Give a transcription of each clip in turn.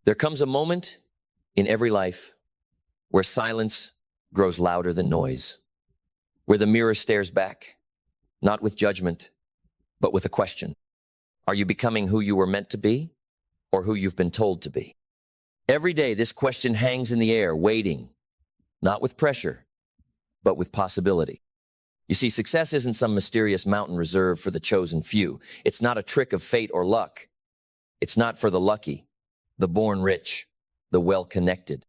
There comes a moment in every life where silence grows louder than noise, where the mirror stares back, not with judgment, but with a question. Are you becoming who you were meant to be, or who you've been told to be? Every day, this question hangs in the air, waiting, not with pressure, but with possibility. You see, success isn't some mysterious mountain reserved for the chosen few. It's not a trick of fate or luck. It's not for the lucky, the born rich, the well-connected.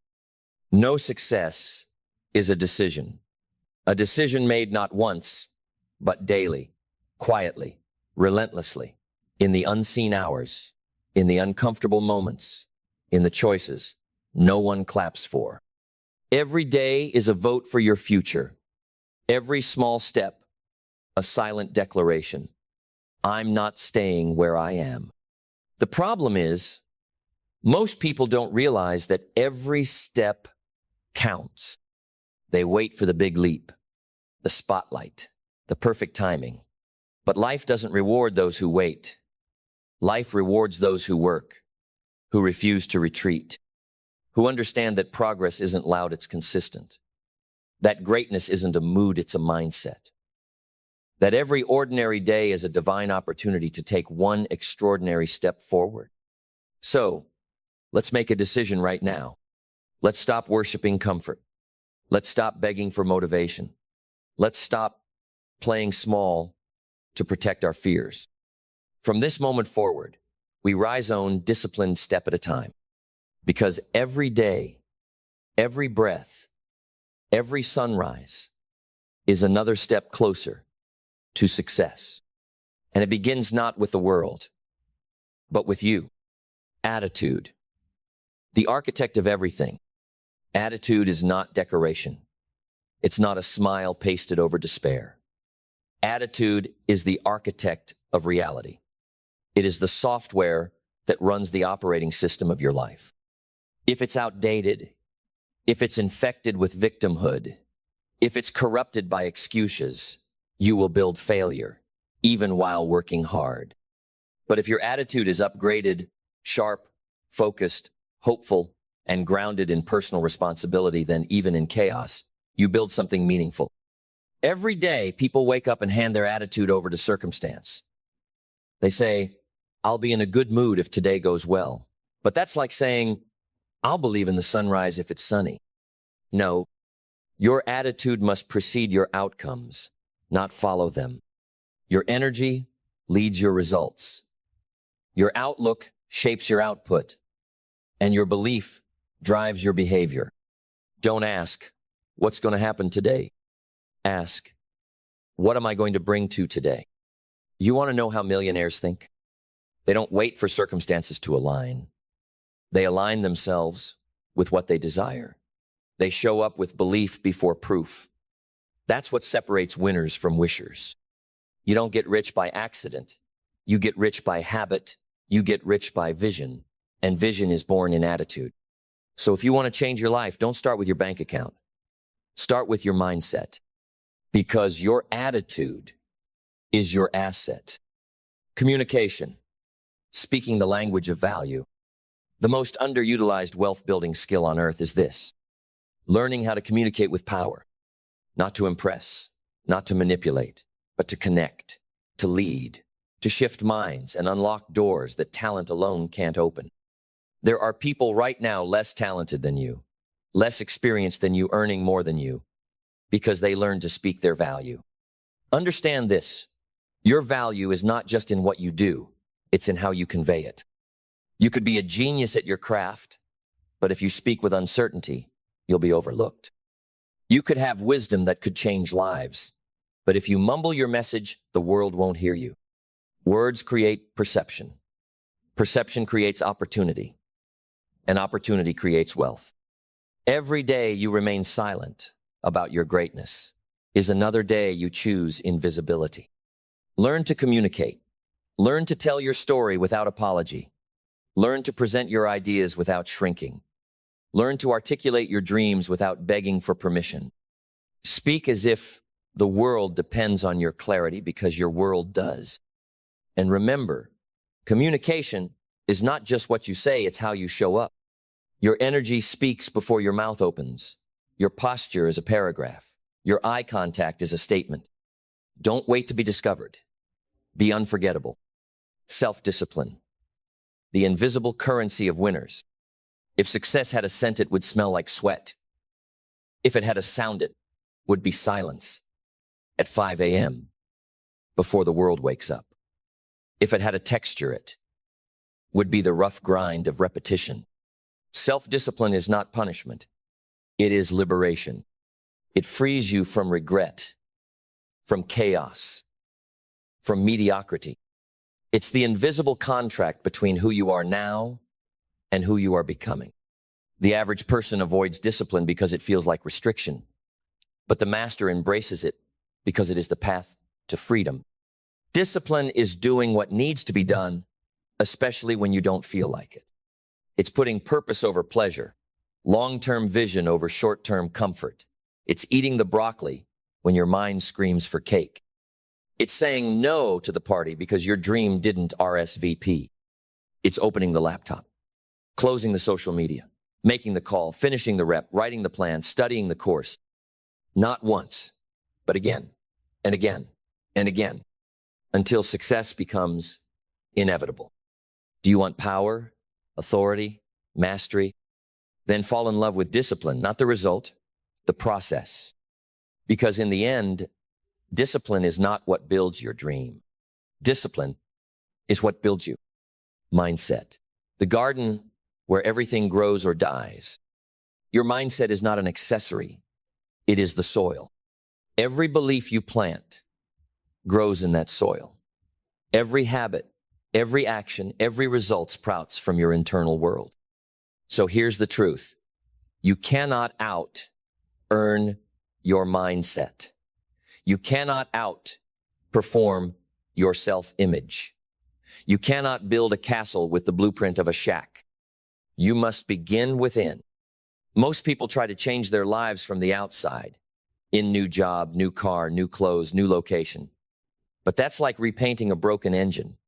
No success is a decision made not once, but daily, quietly, relentlessly, in the unseen hours, in the uncomfortable moments, in the choices no one claps for. Every day is a vote for your future. Every small step, a silent declaration. I'm not staying where I am. The problem is, most people don't realize that every step counts. They wait for the big leap, the spotlight, the perfect timing. But life doesn't reward those who wait. Life rewards those who work, who refuse to retreat, who understand that progress isn't loud, it's consistent. That greatness isn't a mood, it's a mindset. That every ordinary day is a divine opportunity to take one extraordinary step forward. So, let's make a decision right now. Let's stop worshiping comfort. Let's stop begging for motivation. Let's stop playing small to protect our fears. From this moment forward, we rise on disciplined step at a time. Because every day, every breath, every sunrise is another step closer to success. And it begins not with the world, but with you. Attitude. The architect of everything. Attitude is not decoration. It's not a smile pasted over despair. Attitude is the architect of reality. It is the software that runs the operating system of your life. If it's outdated, if it's infected with victimhood, if it's corrupted by excuses, you will build failure, even while working hard. But if your attitude is upgraded, sharp, focused, hopeful, and grounded in personal responsibility, then even in chaos, you build something meaningful. Every day, people wake up and hand their attitude over to circumstance. They say, I'll be in a good mood if today goes well. But that's like saying, I'll believe in the sunrise if it's sunny. No, your attitude must precede your outcomes, not follow them. Your energy leads your results. Your outlook shapes your output, and your belief drives your behavior. Don't ask, what's going to happen today? Ask, what am I going to bring to today? You want to know how millionaires think? They don't wait for circumstances to align. They align themselves with what they desire. They show up with belief before proof. That's what separates winners from wishers. You don't get rich by accident. You get rich by habit. You get rich by vision. And vision is born in attitude. So if you want to change your life, don't start with your bank account. Start with your mindset. Because your attitude is your asset. Communication. Speaking the language of value. The most underutilized wealth-building skill on earth is this. Learning how to communicate with power. Not to impress, not to manipulate, but to connect, to lead, to shift minds and unlock doors that talent alone can't open. There are people right now less talented than you, less experienced than you, earning more than you, because they learned to speak their value. Understand this. Your value is not just in what you do, it's in how you convey it. You could be a genius at your craft, but if you speak with uncertainty, you'll be overlooked. You could have wisdom that could change lives, but if you mumble your message, the world won't hear you. Words create perception. Perception creates opportunity, and opportunity creates wealth. Every day you remain silent about your greatness is another day you choose invisibility. Learn to communicate. Learn to tell your story without apology. Learn to present your ideas without shrinking. Learn to articulate your dreams without begging for permission. Speak as if the world depends on your clarity, because your world does. And remember, communication is not just what you say, it's how you show up. Your energy speaks before your mouth opens. Your posture is a paragraph. Your eye contact is a statement. Don't wait to be discovered. Be unforgettable. Self-discipline. The invisible currency of winners. If success had a scent, it would smell like sweat. If it had a sound, it would be silence at 5 a.m. before the world wakes up. If it had a texture, it would be the rough grind of repetition. Self-discipline is not punishment. It is liberation. It frees you from regret, from chaos, from mediocrity. It's the invisible contract between who you are now and who you are becoming. The average person avoids discipline because it feels like restriction, but the master embraces it because it is the path to freedom. Discipline is doing what needs to be done, especially when you don't feel like it. It's putting purpose over pleasure, long-term vision over short-term comfort. It's eating the broccoli when your mind screams for cake. It's saying no to the party because your dream didn't RSVP. It's opening the laptop, closing the social media, making the call, finishing the rep, writing the plan, studying the course. Not once, but again and again and again, until success becomes inevitable. Do you want power, authority, mastery? Then fall in love with discipline, not the result, the process. Because in the end, discipline is not what builds your dream. Discipline is what builds you. Mindset. The garden where everything grows or dies. Your mindset is not an accessory. It is the soil. Every belief you plant grows in that soil. Every habit, every action, every result sprouts from your internal world. So here's the truth. You cannot out-earn your mindset. You cannot out-perform your self-image. You cannot build a castle with the blueprint of a shack. You must begin within. Most people try to change their lives from the outside, in new job, new car, new clothes, new location. But that's like repainting a broken engine.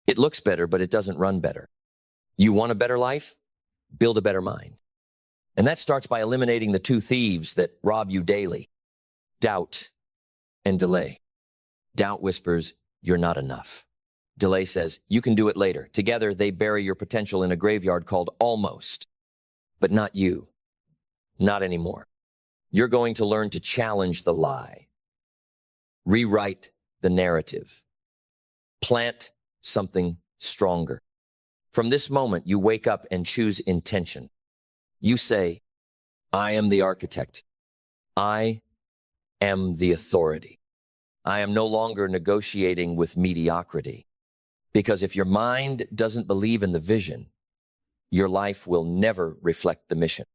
It looks better, but it doesn't run better. You want a better life? Build a better mind. And that starts by eliminating the two thieves that rob you daily: doubt and delay. Doubt whispers, you're not enough. Delay says, you can do it later. Together, they bury your potential in a graveyard called almost. But not you. Not anymore. You're going to learn to challenge the lie. Rewrite the narrative. Plant something stronger. From this moment, you wake up and choose intention. You say, I am the architect. I am the authority. I am no longer negotiating with mediocrity. Because if your mind doesn't believe in the vision, your life will never reflect the mission.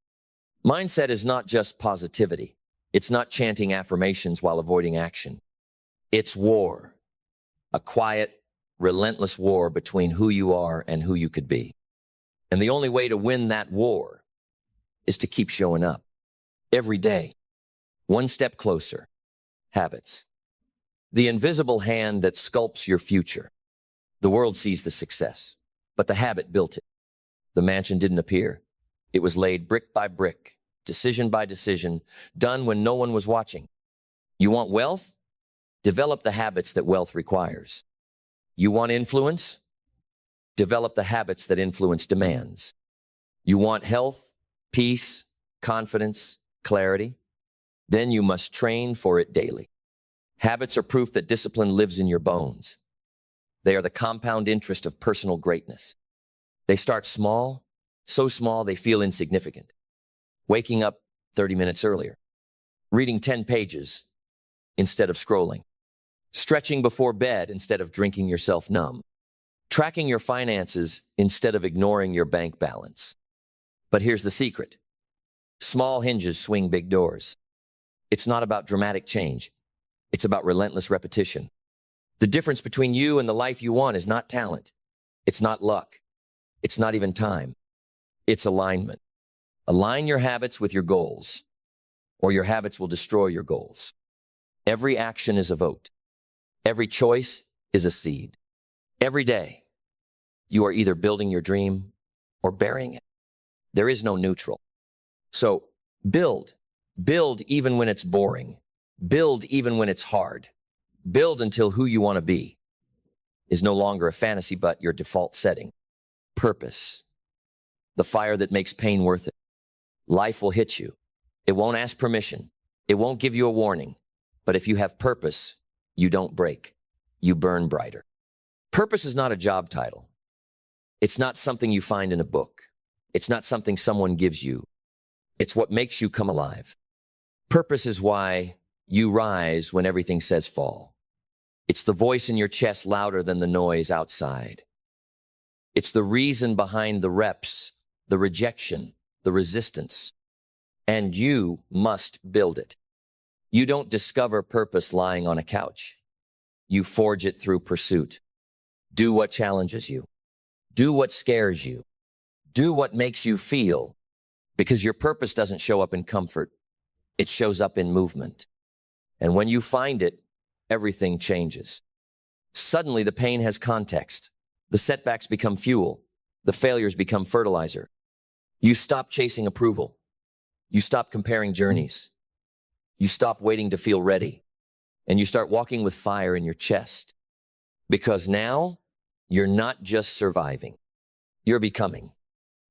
Mindset is not just positivity. It's not chanting affirmations while avoiding action. It's war. A quiet, relentless war between who you are and who you could be. And the only way to win that war is to keep showing up. Every day. One step closer. Habits. The invisible hand that sculpts your future. The world sees the success, but the habit built it. The mansion didn't appear. It was laid brick by brick, decision by decision, done when no one was watching. You want wealth? Develop the habits that wealth requires. You want influence? Develop the habits that influence demands. You want health, peace, confidence, clarity? Then you must train for it daily. Habits are proof that discipline lives in your bones. They are the compound interest of personal greatness. They start small, so small they feel insignificant. Waking up 30 minutes earlier. Reading 10 pages instead of scrolling. Stretching before bed instead of drinking yourself numb. Tracking your finances instead of ignoring your bank balance. But here's the secret. Small hinges swing big doors. It's not about dramatic change. It's about relentless repetition. The difference between you and the life you want is not talent. It's not luck. It's not even time. It's alignment. Align your habits with your goals, or your habits will destroy your goals. Every action is a vote. Every choice is a seed. Every day, you are either building your dream or burying it. There is no neutral. So build. Build even when it's boring. Build even when it's hard. Build until who you want to be is no longer a fantasy, but your default setting. Purpose. The fire that makes pain worth it. Life will hit you. It won't ask permission. It won't give you a warning. But if you have purpose, you don't break. You burn brighter. Purpose is not a job title. It's not something you find in a book. It's not something someone gives you. It's what makes you come alive. Purpose is why you rise when everything says fall. It's the voice in your chest louder than the noise outside. It's the reason behind the reps, the rejection, the resistance. And you must build it. You don't discover purpose lying on a couch. You forge it through pursuit. Do what challenges you. Do what scares you. Do what makes you feel. Because your purpose doesn't show up in comfort. It shows up in movement. And when you find it, everything changes. Suddenly the pain has context. The setbacks become fuel. The failures become fertilizer. You stop chasing approval. You stop comparing journeys. You stop waiting to feel ready. And you start walking with fire in your chest. Because now, you're not just surviving. You're becoming.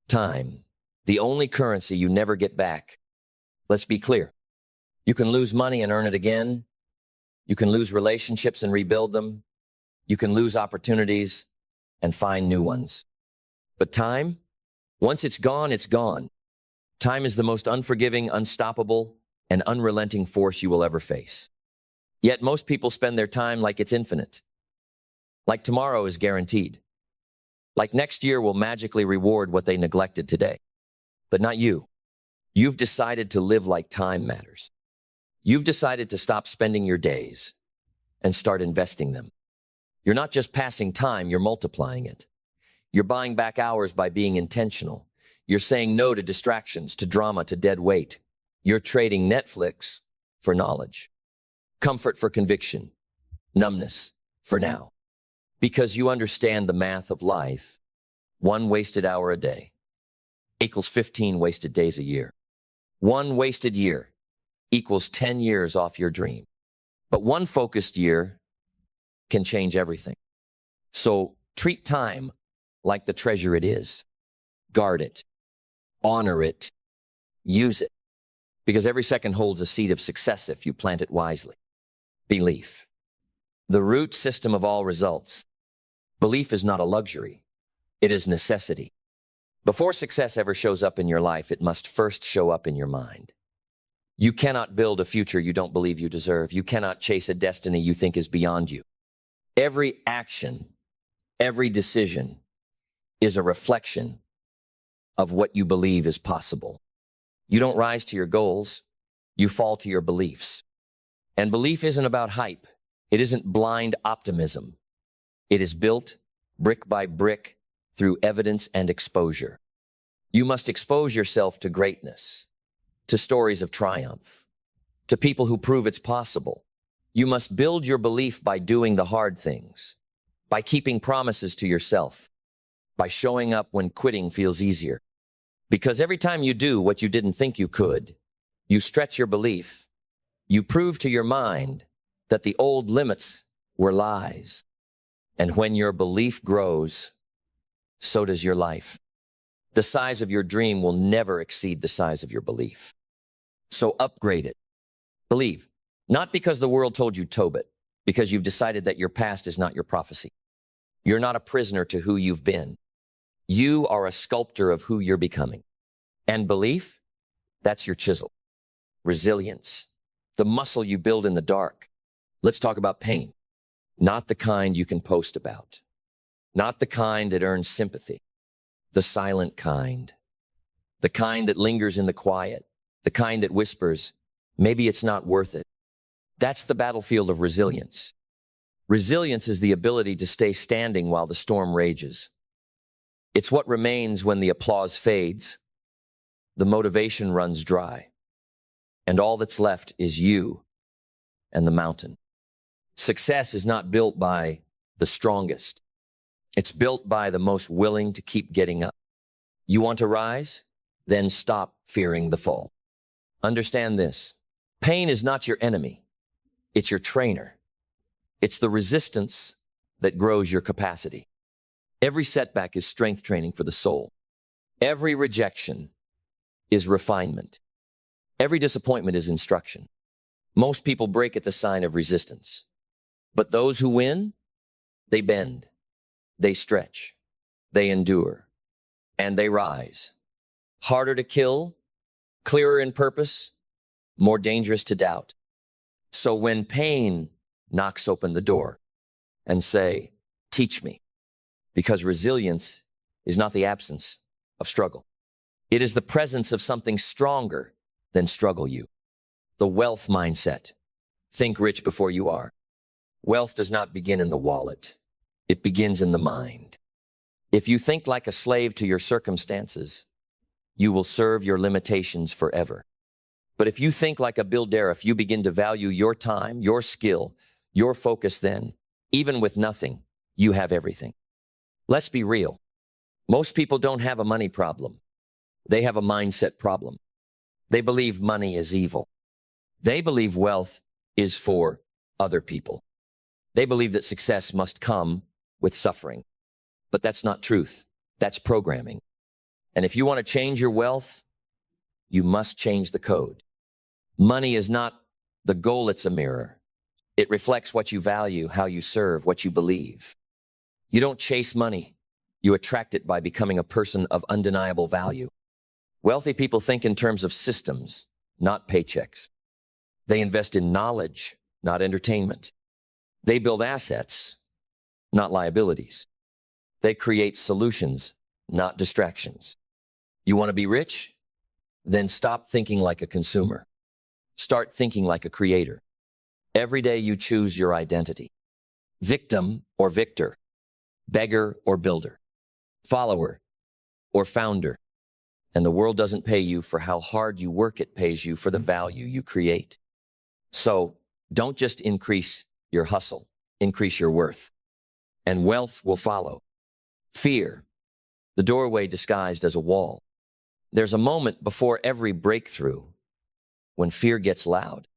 Time. The only currency you never get back. Let's be clear. You can lose money and earn it again. You can lose relationships and rebuild them. You can lose opportunities and find new ones. But time, once it's gone, it's gone. Time is the most unforgiving, unstoppable, and unrelenting force you will ever face. Yet most people spend their time like it's infinite. Like tomorrow is guaranteed. Like next year will magically reward what they neglected today. But not you. You've decided to live like time matters. You've decided to stop spending your days and start investing them. You're not just passing time, you're multiplying it. You're buying back hours by being intentional. You're saying no to distractions, to drama, to dead weight. You're trading Netflix for knowledge, comfort for conviction, numbness for now. Because you understand the math of life. 1 wasted hour a day equals 15 wasted days a year. 1 wasted year equals 10 years off your dream. But 1 focused year can change everything. So treat time like the treasure it is. Guard it. Honor it. Use it. Because every second holds a seed of success if you plant it wisely. Belief. The root system of all results. Belief is not a luxury. It is necessity. Before success ever shows up in your life, it must first show up in your mind. You cannot build a future you don't believe you deserve. You cannot chase a destiny you think is beyond you. Every action, every decision is a reflection of what you believe is possible. You don't rise to your goals, you fall to your beliefs. And belief isn't about hype. It isn't blind optimism. It is built brick by brick through evidence and exposure. You must expose yourself to greatness, to stories of triumph, to people who prove it's possible. You must build your belief by doing the hard things, by keeping promises to yourself, by showing up when quitting feels easier. Because every time you do what you didn't think you could, you stretch your belief. You prove to your mind that the old limits were lies. And when your belief grows, so does your life. The size of your dream will never exceed the size of your belief. So upgrade it. Believe, not because the world told you Tobit, because you've decided that your past is not your prophecy. You're not a prisoner to who you've been. You are a sculptor of who you're becoming. And belief, that's your chisel. Resilience, the muscle you build in the dark. Let's talk about pain. Not the kind you can post about. Not the kind that earns sympathy. The silent kind. The kind that lingers in the quiet. The kind that whispers, maybe it's not worth it. That's the battlefield of resilience. Resilience is the ability to stay standing while the storm rages. It's what remains when the applause fades, the motivation runs dry, and all that's left is you and the mountain. Success is not built by the strongest. It's built by the most willing to keep getting up. You want to rise? then stop fearing the fall. Understand this. Pain is not your enemy. It's your trainer. It's the resistance that grows your capacity. Every setback is strength training for the soul. Every rejection is refinement. Every disappointment is instruction. Most people break at the sign of resistance. But those who win, they bend, they stretch, they endure, and they rise. Harder to kill, clearer in purpose, more dangerous to doubt. So when pain knocks open the door and say, teach me, because resilience is not the absence of struggle. It is the presence of something stronger than struggle you. The wealth mindset. Think rich before you are. Wealth does not begin in the wallet. It begins in the mind. If you think like a slave to your circumstances, you will serve your limitations forever. But if you think like a builder, if you begin to value your time, your skill, your focus, then, even with nothing, you have everything. Let's be real. Most people don't have a money problem. They have a mindset problem. They believe money is evil. They believe wealth is for other people. They believe that success must come with suffering. But that's not truth. That's programming. And if you want to change your wealth, you must change the code. Money is not the goal, it's a mirror. It reflects what you value, how you serve, what you believe. You don't chase money. You attract it by becoming a person of undeniable value. Wealthy people think in terms of systems, not paychecks. They invest in knowledge, not entertainment. They build assets, not liabilities. They create solutions, not distractions. You want to be rich? Then stop thinking like a consumer. Start thinking like a creator. Every day you choose your identity. Victim or victor. Beggar or builder. Follower or founder. And the world doesn't pay you for how hard you work, it pays you for the value you create. So don't just increase your hustle, increase your worth. And wealth will follow. Fear, the doorway disguised as a wall. There's a moment before every breakthrough when fear gets loud.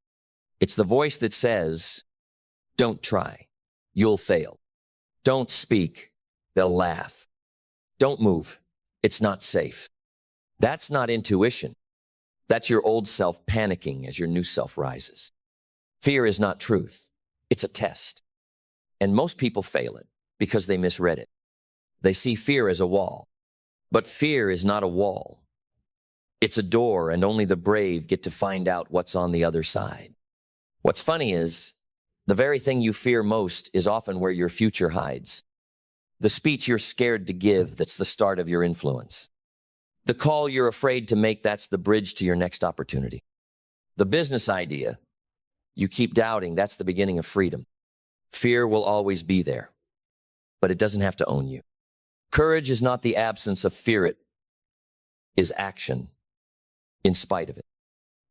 It's the voice that says, don't try, you'll fail. Don't speak, they'll laugh. Don't move, it's not safe. That's not intuition. That's your old self panicking as your new self rises. Fear is not truth. It's a test. And most people fail it because they misread it. They see fear as a wall. But fear is not a wall. It's a door, and only the brave get to find out what's on the other side. What's funny is, the very thing you fear most is often where your future hides. The speech you're scared to give, that's the start of your influence. The call you're afraid to make, that's the bridge to your next opportunity. The business idea you keep doubting, that's the beginning of freedom. Fear will always be there, but it doesn't have to own you. Courage is not the absence of fear, it is action in spite of it.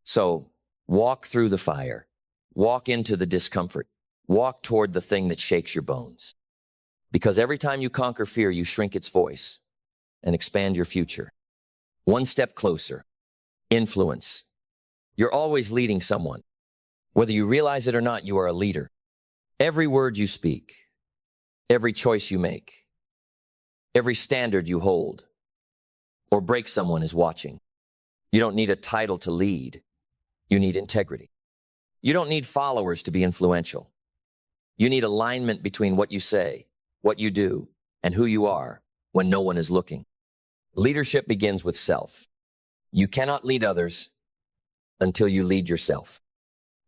So walk through the fire, walk into the discomfort, walk toward the thing that shakes your bones. Because every time you conquer fear, you shrink its voice and expand your future. One step closer, influence. You're always leading someone. Whether you realize it or not, you are a leader. Every word you speak, every choice you make, every standard you hold or break someone is watching. You don't need a title to lead. You need integrity. You don't need followers to be influential. You need alignment between what you say, what you do, and who you are when no one is looking. Leadership begins with self. You cannot lead others until you lead yourself.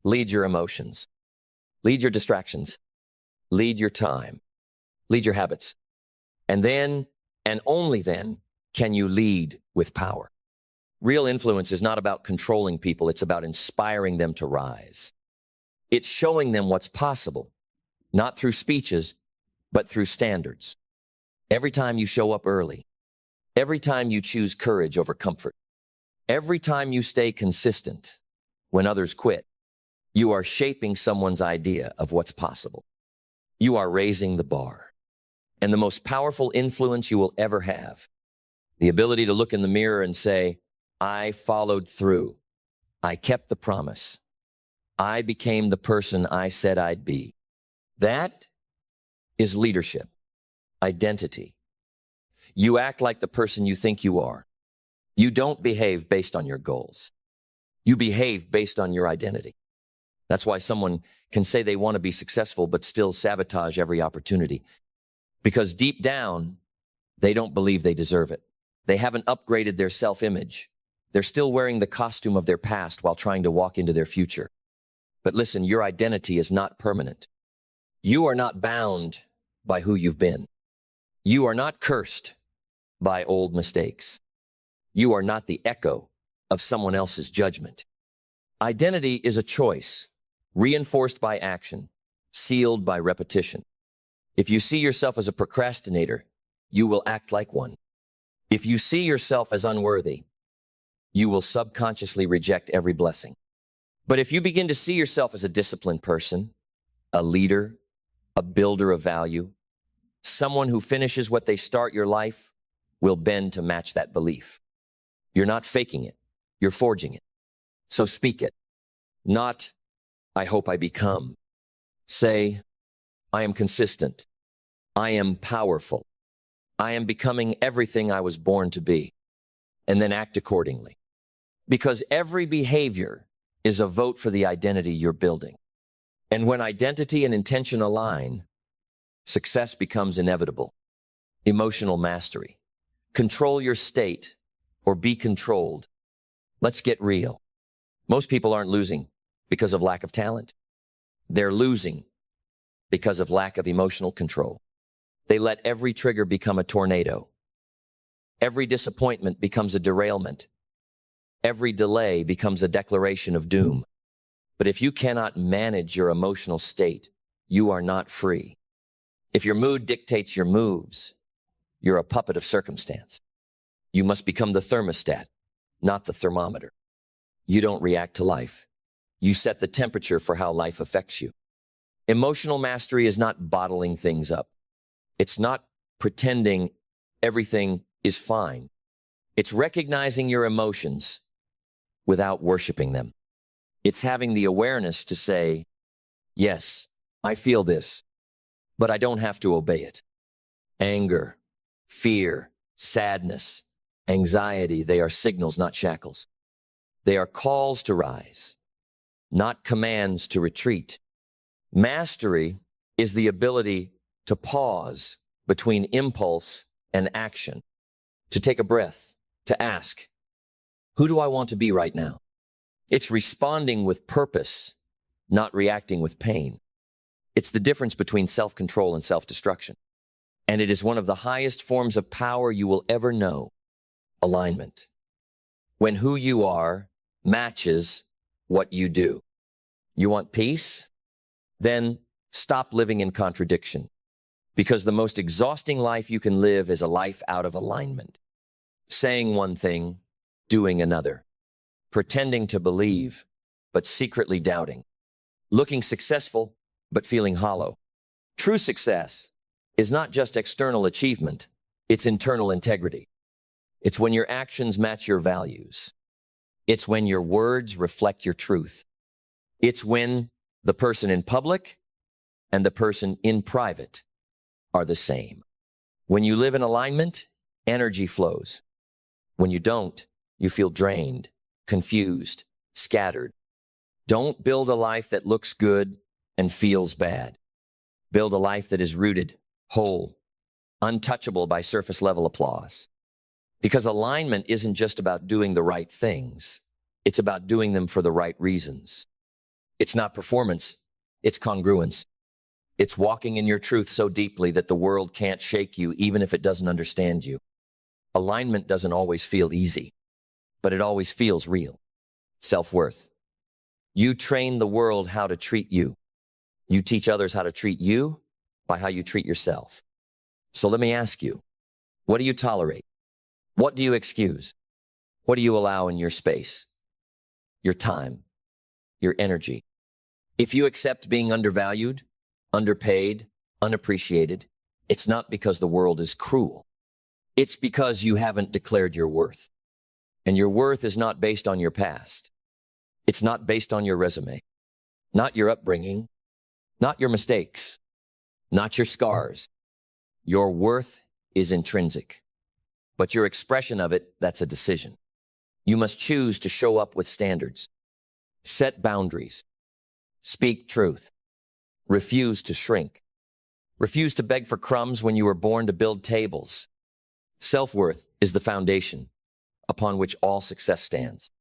Lead your emotions. Lead your distractions. Lead your time. Lead your habits. And then, and only then, can you lead with power. Real influence is not about controlling people. It's about inspiring them to rise. It's showing them what's possible, not through speeches, but through standards. Every time you show up early, every time you choose courage over comfort, every time you stay consistent when others quit, you are shaping someone's idea of what's possible. You are raising the bar. And the most powerful influence you will ever have, the ability to look in the mirror and say, I followed through. I kept the promise. I became the person I said I'd be. That is leadership, identity. You act like the person you think you are. You don't behave based on your goals. You behave based on your identity. That's why someone can say they want to be successful but still sabotage every opportunity. Because deep down, they don't believe they deserve it. They haven't upgraded their self-image. They're still wearing the costume of their past while trying to walk into their future. But listen, your identity is not permanent. You are not bound by who you've been. You are not cursed by old mistakes. You are not the echo of someone else's judgment. Identity is a choice, reinforced by action, sealed by repetition. If you see yourself as a procrastinator, you will act like one. If you see yourself as unworthy, you will subconsciously reject every blessing. But if you begin to see yourself as a disciplined person, a leader, a builder of value, someone who finishes what they start, your life will bend to match that belief. You're not faking it. You're forging it. So speak it. Not, I hope I become. Say, I am consistent. I am powerful. I am becoming everything I was born to be. And then act accordingly. Because every behavior is a vote for the identity you're building. And when identity and intention align, success becomes inevitable. Emotional mastery. Control your state or be controlled. Let's get real. Most people aren't losing because of lack of talent. They're losing because of lack of emotional control. They let every trigger become a tornado. Every disappointment becomes a derailment. Every delay becomes a declaration of doom. But if you cannot manage your emotional state, you are not free. If your mood dictates your moves, you're a puppet of circumstance. You must become the thermostat, not the thermometer. You don't react to life. You set the temperature for how life affects you. Emotional mastery is not bottling things up. It's not pretending everything is fine. It's recognizing your emotions without worshiping them. It's having the awareness to say, yes, I feel this, but I don't have to obey it. Anger, fear, sadness, anxiety, they are signals, not shackles. They are calls to rise, not commands to retreat. Mastery is the ability to pause between impulse and action, to take a breath, to ask, who do I want to be right now? It's responding with purpose, not reacting with pain. It's the difference between self-control and self-destruction. And it is one of the highest forms of power you will ever know, alignment. When who you are matches what you do. You want peace? Then stop living in contradiction. Because the most exhausting life you can live is a life out of alignment. Saying one thing, doing another. Pretending to believe, but secretly doubting. Looking successful, but feeling hollow. True success is not just external achievement, it's internal integrity. It's when your actions match your values. It's when your words reflect your truth. It's when the person in public and the person in private are the same. When you live in alignment, energy flows. When you don't, you feel drained, confused, scattered. Don't build a life that looks good and feels bad. Build a life that is rooted, whole, untouchable by surface level applause. Because alignment isn't just about doing the right things. It's about doing them for the right reasons. It's not performance. It's congruence. It's walking in your truth so deeply that the world can't shake you even if it doesn't understand you. Alignment doesn't always feel easy, but it always feels real. Self-worth. You train the world how to treat you. You teach others how to treat you by how you treat yourself. So let me ask you, what do you tolerate? What do you excuse? What do you allow in your space? Your time, your energy. If you accept being undervalued, underpaid, unappreciated, it's not because the world is cruel. It's because you haven't declared your worth. And your worth is not based on your past. It's not based on your resume, not your upbringing, not your mistakes, not your scars. Your worth is intrinsic, but your expression of it, that's a decision. You must choose to show up with standards, set boundaries, speak truth, refuse to shrink, refuse to beg for crumbs when you were born to build tables. Self-worth is the foundation upon which all success stands.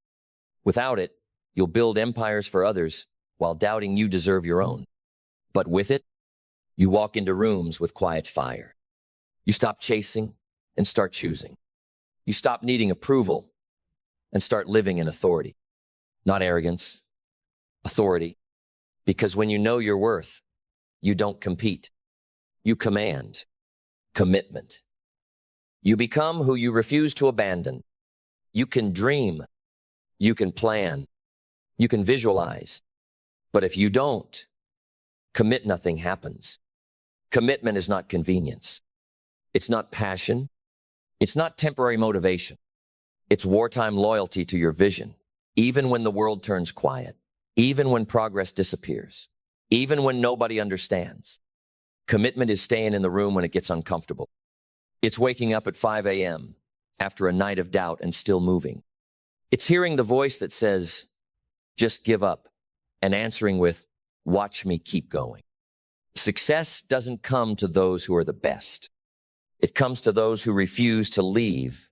Without it, you'll build empires for others while doubting you deserve your own. But with it, you walk into rooms with quiet fire. You stop chasing and start choosing. You stop needing approval and start living in authority. Not arrogance, authority. Because when you know your worth, you don't compete. You command. Commitment. You become who you refuse to abandon. You can dream. You can plan. You can visualize. But if you don't commit, nothing happens. Commitment is not convenience. It's not passion. It's not temporary motivation. It's wartime loyalty to your vision, even when the world turns quiet, even when progress disappears, even when nobody understands. Commitment is staying in the room when it gets uncomfortable. It's waking up at 5 a.m. after a night of doubt and still moving. It's hearing the voice that says, just give up, and answering with, watch me keep going. Success doesn't come to those who are the best. It comes to those who refuse to leave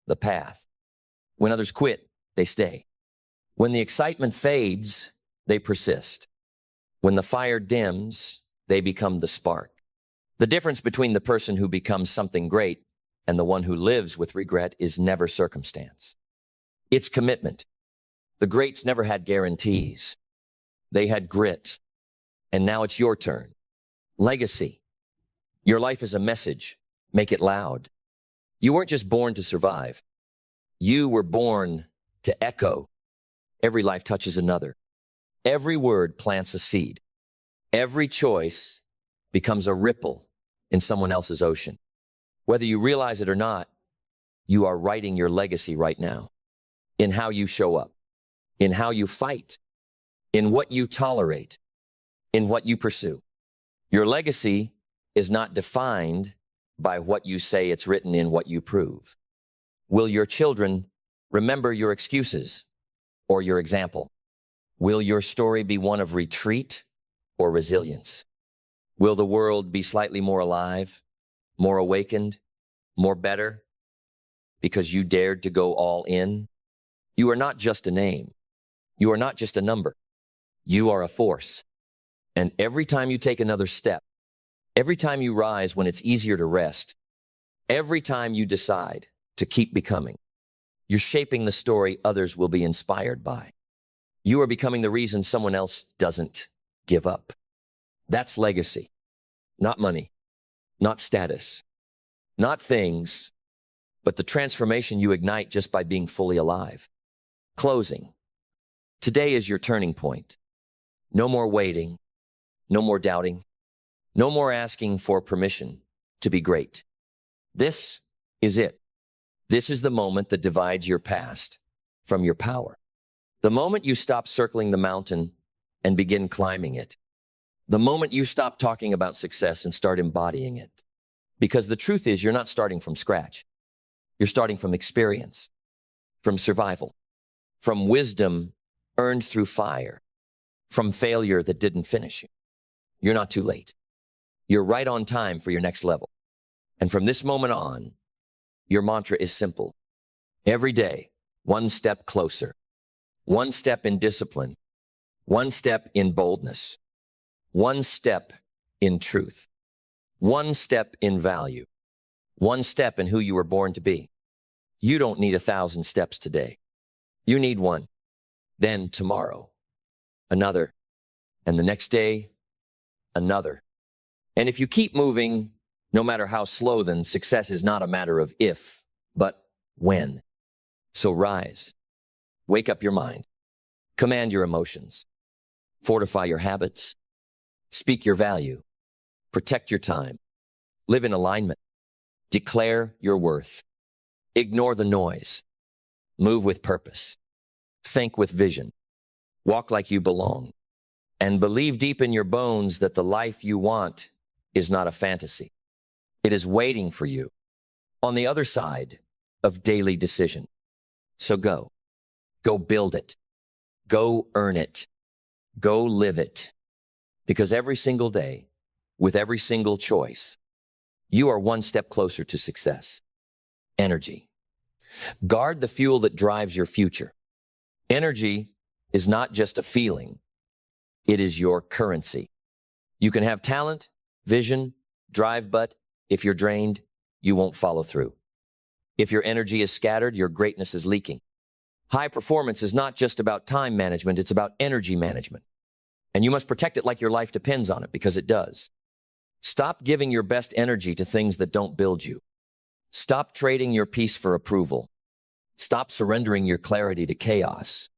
the path. When others quit, they stay. When the excitement fades, they persist. When the fire dims, they become the spark. The difference between the person who becomes something great and the one who lives with regret is never circumstance. It's commitment. The greats never had guarantees. They had grit. And now it's your turn. Legacy. Your life is a message. Make it loud. You weren't just born to survive. You were born to echo. Every life touches another. Every word plants a seed. Every choice becomes a ripple in someone else's ocean. Whether you realize it or not, you are writing your legacy right now. In how you show up, in how you fight, in what you tolerate, in what you pursue. Your legacy is not defined by what you say, it's written in what you prove. Will your children remember your excuses or your example? Will your story be one of retreat or resilience? Will the world be slightly more alive, more awakened, more better because you dared to go all in? You are not just a name. You are not just a number. You are a force. And every time you take another step, every time you rise when it's easier to rest, every time you decide to keep becoming, you're shaping the story others will be inspired by. You are becoming the reason someone else doesn't give up. That's legacy. Not money, not status, not things, but the transformation you ignite just by being fully alive. Closing. Today is your turning point. No more waiting, no more doubting, no more asking for permission to be great. This is it. This is the moment that divides your past from your power. The moment you stop circling the mountain and begin climbing it. The moment you stop talking about success and start embodying it. Because the truth is, you're not starting from scratch. You're starting from experience, from survival, from wisdom earned through fire, from failure that didn't finish you. You're not too late. You're right on time for your next level. And from this moment on, your mantra is simple. Every day, one step closer, one step in discipline, one step in boldness, one step in truth, one step in value, one step in who you were born to be. You don't need 1,000 steps today. You need one. Then tomorrow, another, and the next day, another. And if you keep moving, no matter how slow, then success is not a matter of if, but when. So rise, wake up your mind, command your emotions, fortify your habits, speak your value, protect your time, live in alignment, declare your worth, ignore the noise, Move with purpose. Think with vision. Walk like you belong. And believe deep in your bones that the life you want is not a fantasy. It is waiting for you on the other side of daily decision. So go. Go build it. Go earn it. Go live it. Because every single day, with every single choice, you are one step closer to success. Energy. Guard the fuel that drives your future. Energy is not just a feeling. It is your currency. You can have talent, vision, drive, but if you're drained, you won't follow through. If your energy is scattered, your greatness is leaking. High performance is not just about time management, it's about energy management. And you must protect it like your life depends on it, because it does. Stop giving your best energy to things that don't build you. Stop trading your peace for approval. Stop surrendering your clarity to chaos.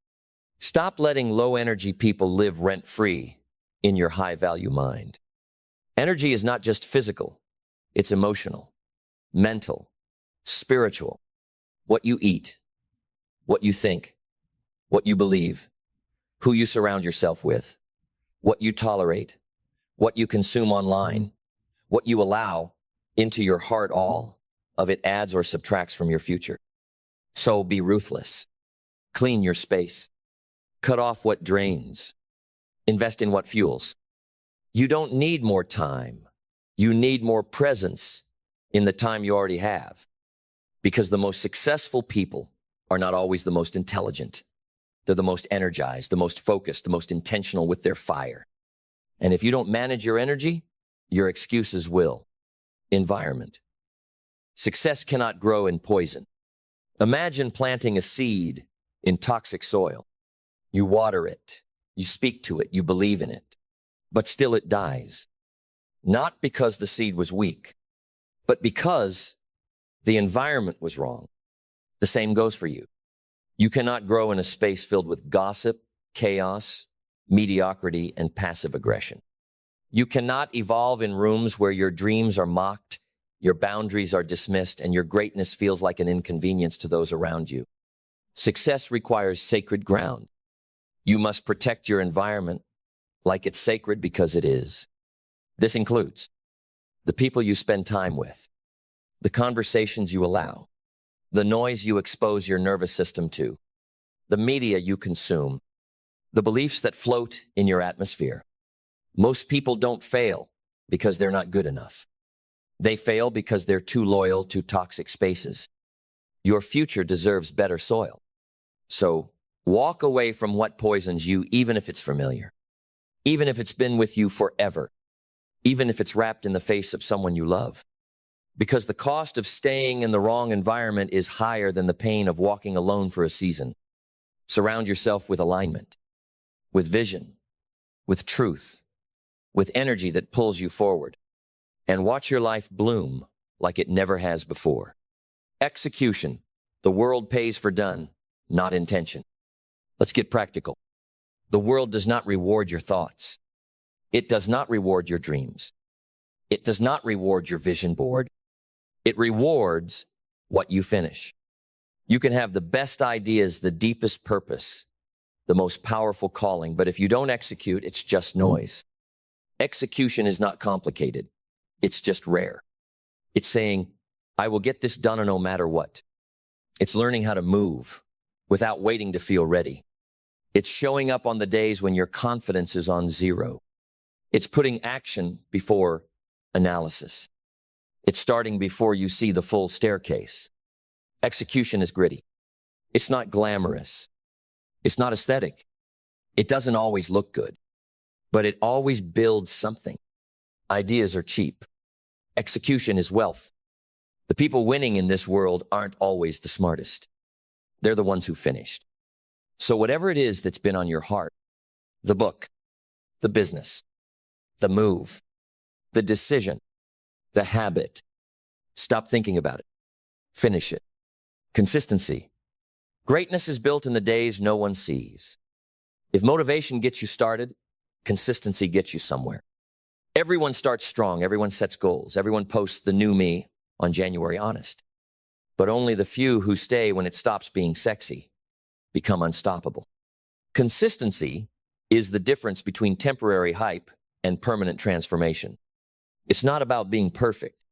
Stop letting low-energy people live rent-free in your high-value mind. Energy is not just physical. It's emotional, mental, spiritual. What you eat, what you think, what you believe, who you surround yourself with, what you tolerate, what you consume online, what you allow into your heart, all of it adds or subtracts from your future. So be ruthless. Clean your space. Cut off what drains. Invest in what fuels. You don't need more time. You need more presence in the time you already have. Because the most successful people are not always the most intelligent. They're the most energized, the most focused, the most intentional with their fire. And if you don't manage your energy, your excuses will. Environment. Success cannot grow in poison. Imagine planting a seed in toxic soil. You water it, you speak to it, you believe in it, but still it dies. Not because the seed was weak, but because the environment was wrong. The same goes for you. You cannot grow in a space filled with gossip, chaos, mediocrity, and passive aggression. You cannot evolve in rooms where your dreams are mocked, your boundaries are dismissed, and your greatness feels like an inconvenience to those around you. Success requires sacred ground. You must protect your environment like it's sacred, because it is. This includes the people you spend time with, the conversations you allow, the noise you expose your nervous system to, the media you consume, the beliefs that float in your atmosphere. Most people don't fail because they're not good enough. They fail because they're too loyal to toxic spaces. Your future deserves better soil. So, walk away from what poisons you, even if it's familiar, even if it's been with you forever, even if it's wrapped in the face of someone you love. Because the cost of staying in the wrong environment is higher than the pain of walking alone for a season. Surround yourself with alignment, with vision, with truth, with energy that pulls you forward, and watch your life bloom like it never has before. Execution. The world pays for done, not intention. Let's get practical. The world does not reward your thoughts. It does not reward your dreams. It does not reward your vision board. It rewards what you finish. You can have the best ideas, the deepest purpose, the most powerful calling, but if you don't execute, it's just noise. Execution is not complicated. It's just rare. It's saying, I will get this done no matter what. It's learning how to move without waiting to feel ready. It's showing up on the days when your confidence is on zero. It's putting action before analysis. It's starting before you see the full staircase. Execution is gritty. It's not glamorous. It's not aesthetic. It doesn't always look good, but it always builds something. Ideas are cheap. Execution is wealth. The people winning in this world aren't always the smartest. They're the ones who finished. So whatever it is that's been on your heart, the book, the business, the move, the decision, the habit, stop thinking about it. Finish it. Consistency. Greatness is built in the days no one sees. If motivation gets you started, consistency gets you somewhere. Everyone starts strong. Everyone sets goals. Everyone posts the new me on January honest. But only the few who stay when it stops being sexy become unstoppable. Consistency is the difference between temporary hype and permanent transformation. It's not about being perfect.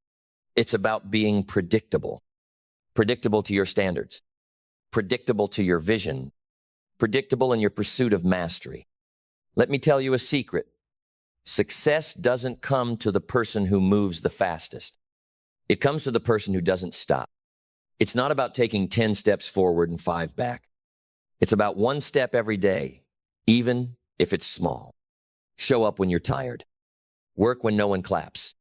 It's about being predictable. Predictable to your standards. Predictable to your vision. Predictable in your pursuit of mastery. Let me tell you a secret. Success doesn't come to the person who moves the fastest. It comes to the person who doesn't stop. It's not about taking 10 steps forward and 5 back. It's about 1 step every day, even if it's small. Show up when you're tired. Work when no one claps.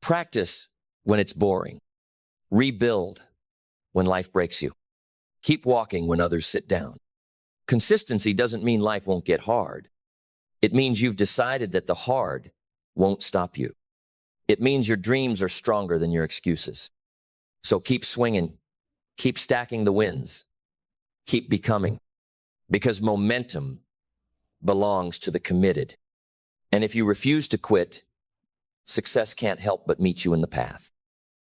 Practice when it's boring. Rebuild when life breaks you. Keep walking when others sit down. Consistency doesn't mean life won't get hard. It means you've decided that the hard won't stop you. It means your dreams are stronger than your excuses. So keep swinging. Keep stacking the wins. Keep becoming. Because momentum belongs to the committed. And if you refuse to quit, success can't help but meet you in the path.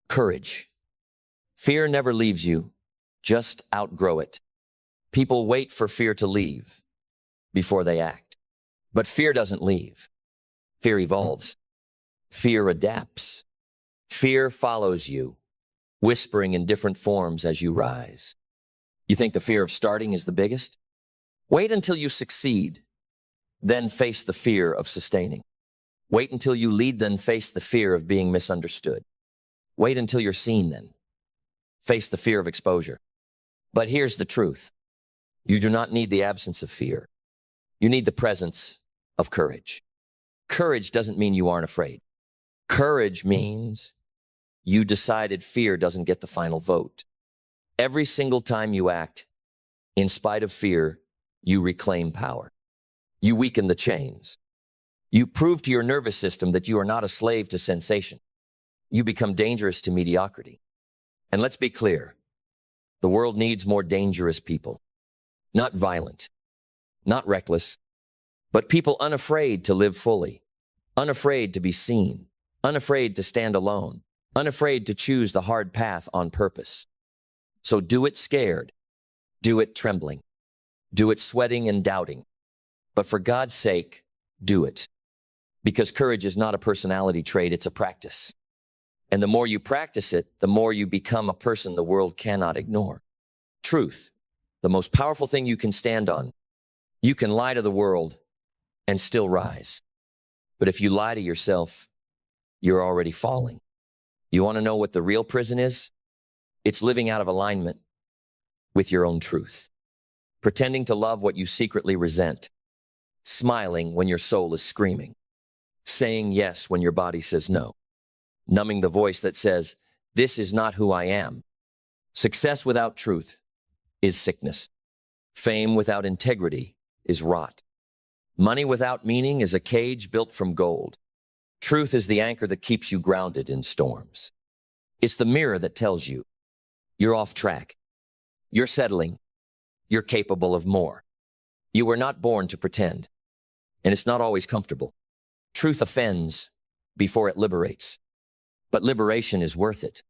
Courage. Fear never leaves you. Just outgrow it. People wait for fear to leave before they act. But fear doesn't leave. Fear evolves. Fear adapts. Fear follows you, whispering in different forms as you rise. You think the fear of starting is the biggest? Wait until you succeed, then face the fear of sustaining. Wait until you lead, then face the fear of being misunderstood. Wait until you're seen, then face the fear of exposure. But here's the truth. You do not need the absence of fear. You need the presence of courage. Courage doesn't mean you aren't afraid. Courage means you decided fear doesn't get the final vote. Every single time you act, in spite of fear, you reclaim power. You weaken the chains. You prove to your nervous system that you are not a slave to sensation. You become dangerous to mediocrity. And let's be clear, the world needs more dangerous people. Not violent, not reckless, but people unafraid to live fully, unafraid to be seen, unafraid to stand alone, unafraid to choose the hard path on purpose. So do it scared, do it trembling, do it sweating and doubting. But for God's sake, do it. Because courage is not a personality trait, it's a practice. And the more you practice it, the more you become a person the world cannot ignore. Truth, the most powerful thing you can stand on. You can lie to the world and still rise. But if you lie to yourself, you're already falling. You want to know what the real prison is? It's living out of alignment with your own truth. Pretending to love what you secretly resent. Smiling when your soul is screaming. Saying yes when your body says no. Numbing the voice that says, this is not who I am. Success without truth is sickness. Fame without integrity is rot. Money without meaning is a cage built from gold. Truth is the anchor that keeps you grounded in storms. It's the mirror that tells you you're off track. You're settling. You're capable of more. You were not born to pretend. And it's not always comfortable. Truth offends before it liberates. But liberation is worth it.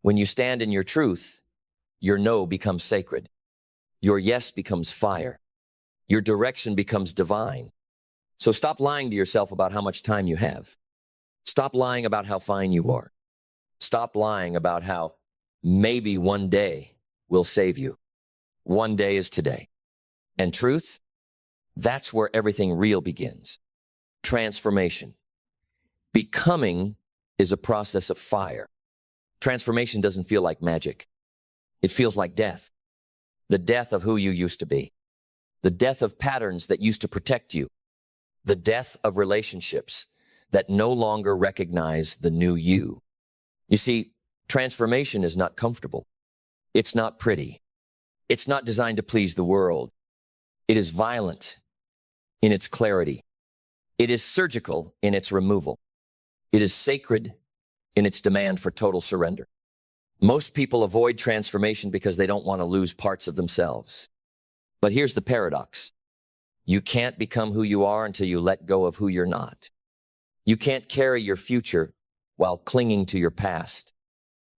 When you stand in your truth, your no becomes sacred. Your yes becomes fire. Your direction becomes divine. So stop lying to yourself about how much time you have. Stop lying about how fine you are. Stop lying about how maybe one day will save you. One day is today. And truth, that's where everything real begins. Transformation. Becoming is a process of fire. Transformation doesn't feel like magic. It feels like death. The death of who you used to be. The death of patterns that used to protect you. The death of relationships that no longer recognize the new you. You see, transformation is not comfortable. It's not pretty. It's not designed to please the world. It is violent in its clarity. It is surgical in its removal. It is sacred in its demand for total surrender. Most people avoid transformation because they don't want to lose parts of themselves. But here's the paradox. You can't become who you are until you let go of who you're not. You can't carry your future while clinging to your past.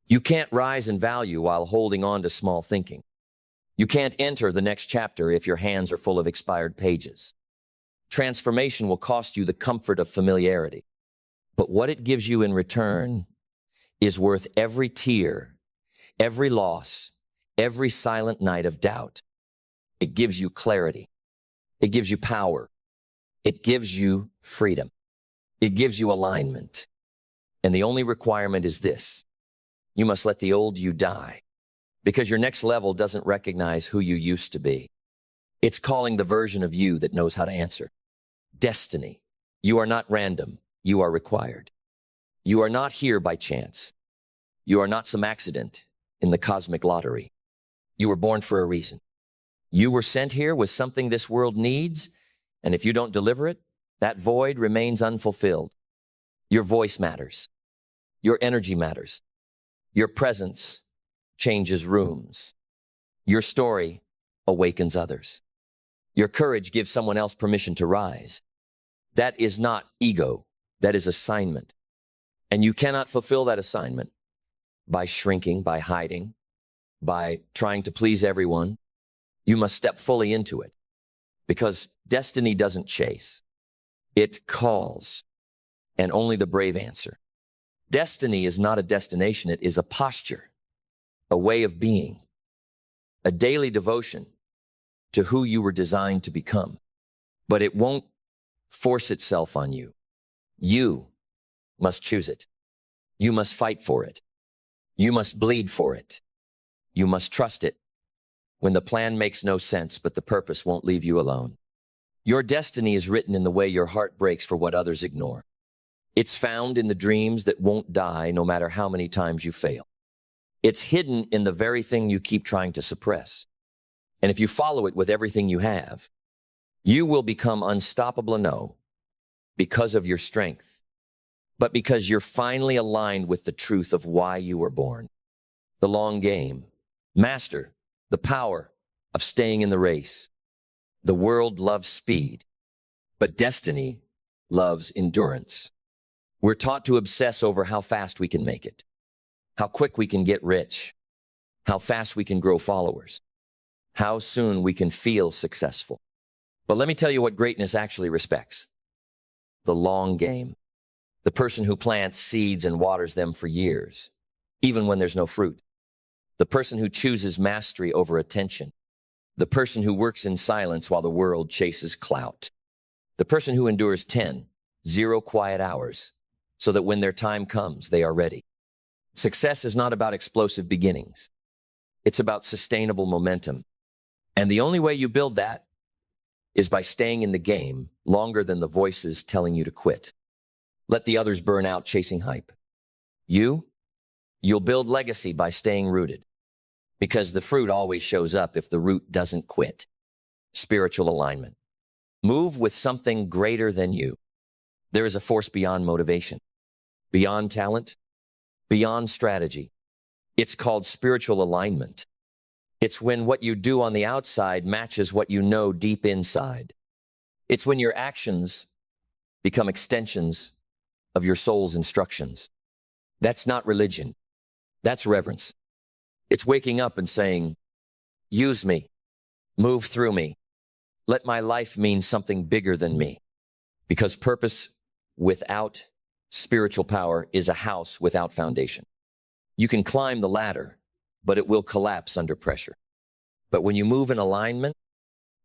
You can't rise in value while holding on to small thinking. You can't enter the next chapter if your hands are full of expired pages. Transformation will cost you the comfort of familiarity. But what it gives you in return is worth every tear, every loss, every silent night of doubt. It gives you clarity. It gives you power. It gives you freedom. It gives you alignment. And the only requirement is this: you must let the old you die, because your next level doesn't recognize who you used to be. It's calling the version of you that knows how to answer. Destiny. You are not random. You are required. You are not here by chance. You are not some accident in the cosmic lottery. You were born for a reason. You were sent here with something this world needs, and if you don't deliver it, that void remains unfulfilled. Your voice matters. Your energy matters. Your presence changes rooms. Your story awakens others. Your courage gives someone else permission to rise. That is not ego. That is assignment. And you cannot fulfill that assignment by shrinking, by hiding, by trying to please everyone. You must step fully into it, because destiny doesn't chase. It calls, and only the brave answer. Destiny is not a destination. It is a posture, a way of being, a daily devotion to who you were designed to become. But it won't force itself on you. You must choose it. You must fight for it. You must bleed for it. You must trust it when the plan makes no sense, but the purpose won't leave you alone. Your destiny is written in the way your heart breaks for what others ignore. It's found in the dreams that won't die no matter how many times you fail. It's hidden in the very thing you keep trying to suppress. And if you follow it with everything you have, you will become unstoppable, no, because of your strength, but because you're finally aligned with the truth of why you were born. The long game. Master the power of staying in the race. The world loves speed, but destiny loves endurance. We're taught to obsess over how fast we can make it, how quick we can get rich, how fast we can grow followers, how soon we can feel successful. But let me tell you what greatness actually respects. The long game. The person who plants seeds and waters them for years, even when there's no fruit. The person who chooses mastery over attention. The person who works in silence while the world chases clout. The person who endures 0 quiet hours, so that when their time comes, they are ready. Success is not about explosive beginnings. It's about sustainable momentum. And the only way you build that is by staying in the game longer than the voices telling you to quit. Let the others burn out chasing hype. You'll build legacy by staying rooted, because the fruit always shows up if the root doesn't quit. Spiritual alignment. Move with something greater than you. There is a force beyond motivation, beyond talent, beyond strategy. It's called spiritual alignment. It's when what you do on the outside matches what you know deep inside. It's when your actions become extensions of your soul's instructions. That's not religion. That's reverence. It's waking up and saying, use me, move through me. Let my life mean something bigger than me. Because purpose without spiritual power is a house without foundation. You can climb the ladder, but it will collapse under pressure. But when you move in alignment,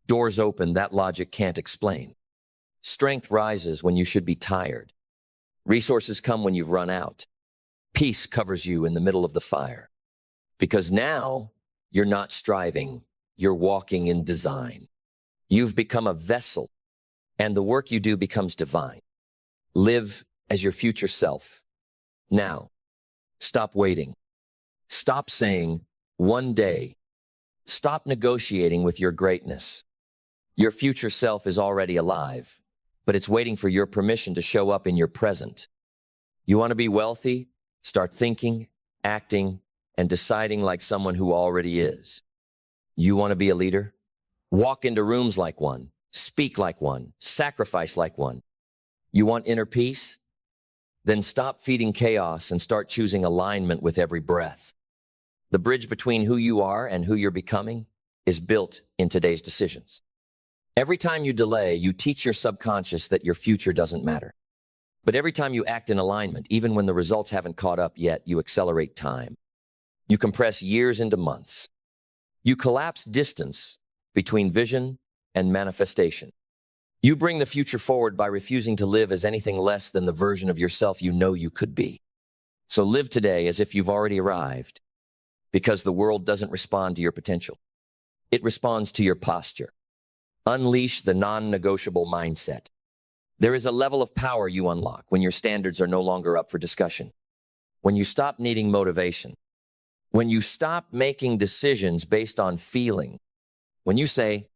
doors open that logic can't explain. Strength rises when you should be tired. Resources come when you've run out. Peace covers you in the middle of the fire. Because now you're not striving, you're walking in design. You've become a vessel, and the work you do becomes divine. Live as your future self. Now, stop waiting. Stop saying, one day. Stop negotiating with your greatness. Your future self is already alive, but it's waiting for your permission to show up in your present. You want to be wealthy? Start thinking, acting, and deciding like someone who already is. You want to be a leader? Walk into rooms like one, speak like one, sacrifice like one. You want inner peace? Then stop feeding chaos and start choosing alignment with every breath. The bridge between who you are and who you're becoming is built in today's decisions. Every time you delay, you teach your subconscious that your future doesn't matter. But every time you act in alignment, even when the results haven't caught up yet, you accelerate time. You compress years into months. You collapse distance between vision and manifestation. You bring the future forward by refusing to live as anything less than the version of yourself you know you could be. So live today as if you've already arrived, because the world doesn't respond to your potential. It responds to your posture. Unleash the non-negotiable mindset. There is a level of power you unlock when your standards are no longer up for discussion. When you stop needing motivation. When you stop making decisions based on feeling. When you say,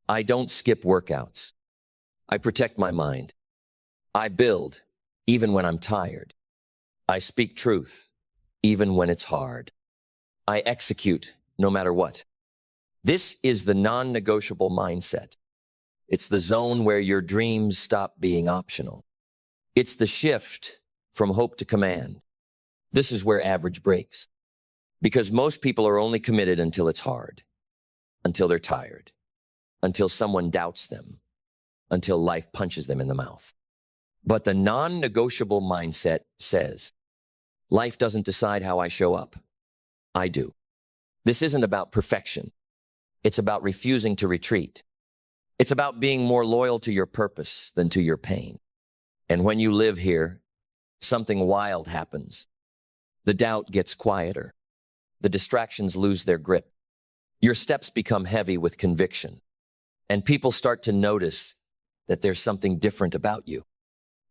I don't skip workouts. I protect my mind. I build, even when I'm tired. I speak truth, even when it's hard. I execute, no matter what. This is the non-negotiable mindset. It's the zone where your dreams stop being optional. It's the shift from hope to command. This is where average breaks. Because most people are only committed until it's hard, until they're tired, until someone doubts them, until life punches them in the mouth. But the non-negotiable mindset says, life doesn't decide how I show up. I do. This isn't about perfection. It's about refusing to retreat. It's about being more loyal to your purpose than to your pain. And when you live here, something wild happens. The doubt gets quieter. The distractions lose their grip. Your steps become heavy with conviction. And people start to notice that there's something different about you.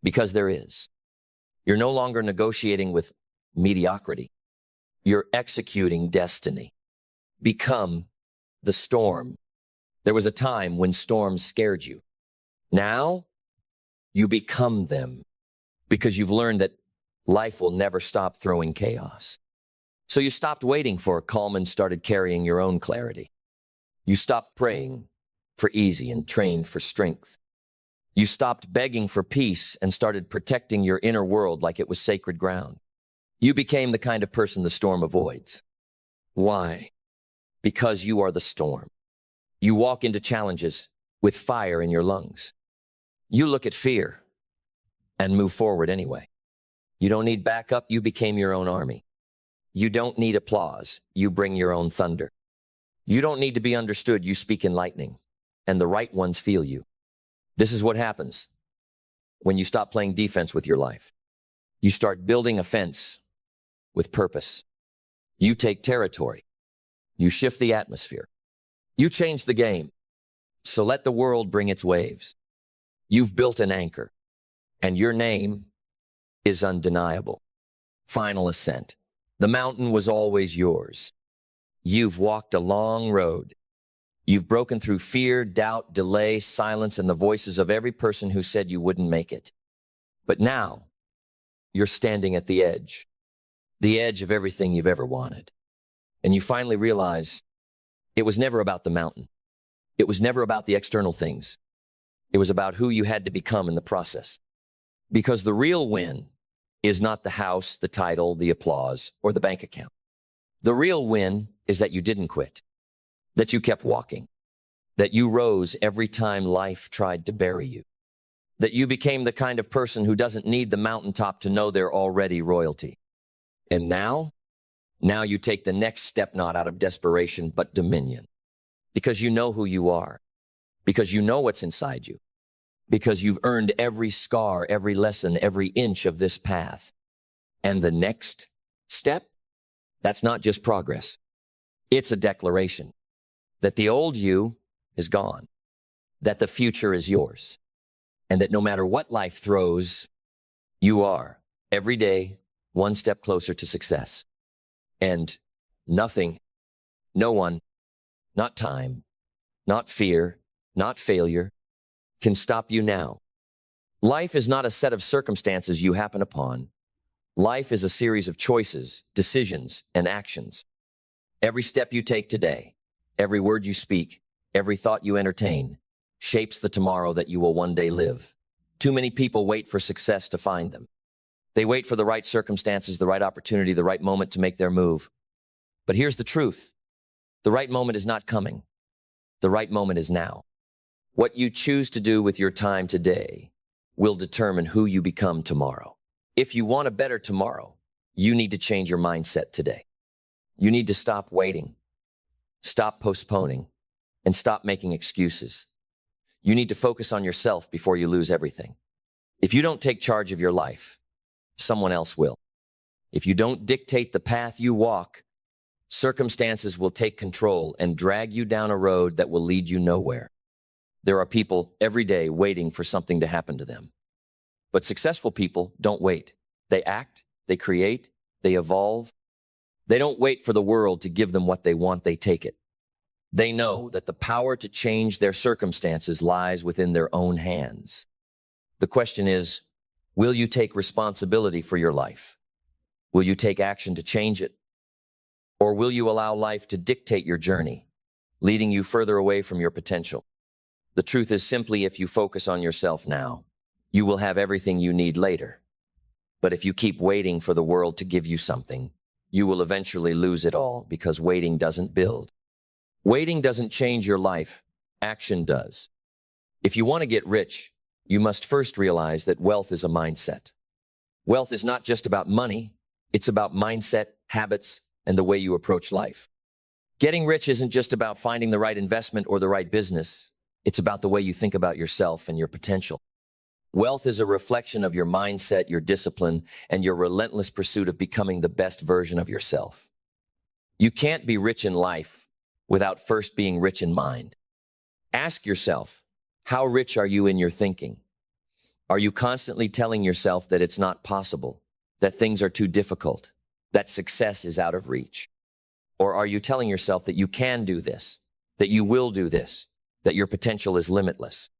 Because there is. You're no longer negotiating with mediocrity. You're executing destiny. Become the storm. There was a time when storms scared you. Now, you become them because you've learned that life will never stop throwing chaos. So you stopped waiting for calm and started carrying your own clarity. You stopped praying for easy and trained for strength. You stopped begging for peace and started protecting your inner world like it was sacred ground. You became the kind of person the storm avoids. Why? Because you are the storm. You walk into challenges with fire in your lungs. You look at fear and move forward anyway. You don't need backup. You became your own army. You don't need applause. You bring your own thunder. You don't need to be understood. You speak in lightning, and the right ones feel you. This is what happens when you stop playing defense with your life. You start building a fence with purpose. You take territory. You shift the atmosphere. You change the game. So let the world bring its waves. You've built an anchor, and your name is undeniable. Final ascent. The mountain was always yours. You've walked a long road. You've broken through fear, doubt, delay, silence, and the voices of every person who said you wouldn't make it. But now, you're standing at the edge of everything you've ever wanted. And you finally realize it was never about the mountain. It was never about the external things. It was about who you had to become in the process. Because the real win is not the house, the title, the applause, or the bank account. The real win is that you didn't quit, that you kept walking, that you rose every time life tried to bury you, that you became the kind of person who doesn't need the mountaintop to know they're already royalty. And now you take the next step not out of desperation, but dominion. Because you know who you are. Because you know what's inside you. Because you've earned every scar, every lesson, every inch of this path. And the next step, that's not just progress. It's a declaration that the old you is gone, that the future is yours, and that no matter what life throws, you are every day one step closer to success. And nothing, no one, not time, not fear, not failure, can stop you now. Life is not a set of circumstances you happen upon. Life is a series of choices, decisions, and actions. Every step you take today, every word you speak, every thought you entertain, shapes the tomorrow that you will one day live. Too many people wait for success to find them. They wait for the right circumstances, the right opportunity, the right moment to make their move. But here's the truth. The right moment is not coming. The right moment is now. What you choose to do with your time today will determine who you become tomorrow. If you want a better tomorrow, you need to change your mindset today. You need to stop waiting, stop postponing, and stop making excuses. You need to focus on yourself before you lose everything. If you don't take charge of your life, someone else will. If you don't dictate the path you walk, circumstances will take control and drag you down a road that will lead you nowhere. There are people every day waiting for something to happen to them. But successful people don't wait. They act, they create, they evolve. They don't wait for the world to give them what they want, they take it. They know that the power to change their circumstances lies within their own hands. The question is, will you take responsibility for your life? Will you take action to change it? Or will you allow life to dictate your journey, leading you further away from your potential? The truth is simply, if you focus on yourself now, you will have everything you need later. But if you keep waiting for the world to give you something, you will eventually lose it all, because waiting doesn't build. Waiting doesn't change your life. Action does. If you want to get rich, you must first realize that wealth is a mindset. Wealth is not just about money. It's about mindset, habits, and the way you approach life. Getting rich isn't just about finding the right investment or the right business. It's about the way you think about yourself and your potential. Wealth is a reflection of your mindset, your discipline, and your relentless pursuit of becoming the best version of yourself. You can't be rich in life without first being rich in mind. Ask yourself, how rich are you in your thinking? Are you constantly telling yourself that it's not possible, that things are too difficult, that success is out of reach? Or are you telling yourself that you can do this, that you will do this, that your potential is limitless?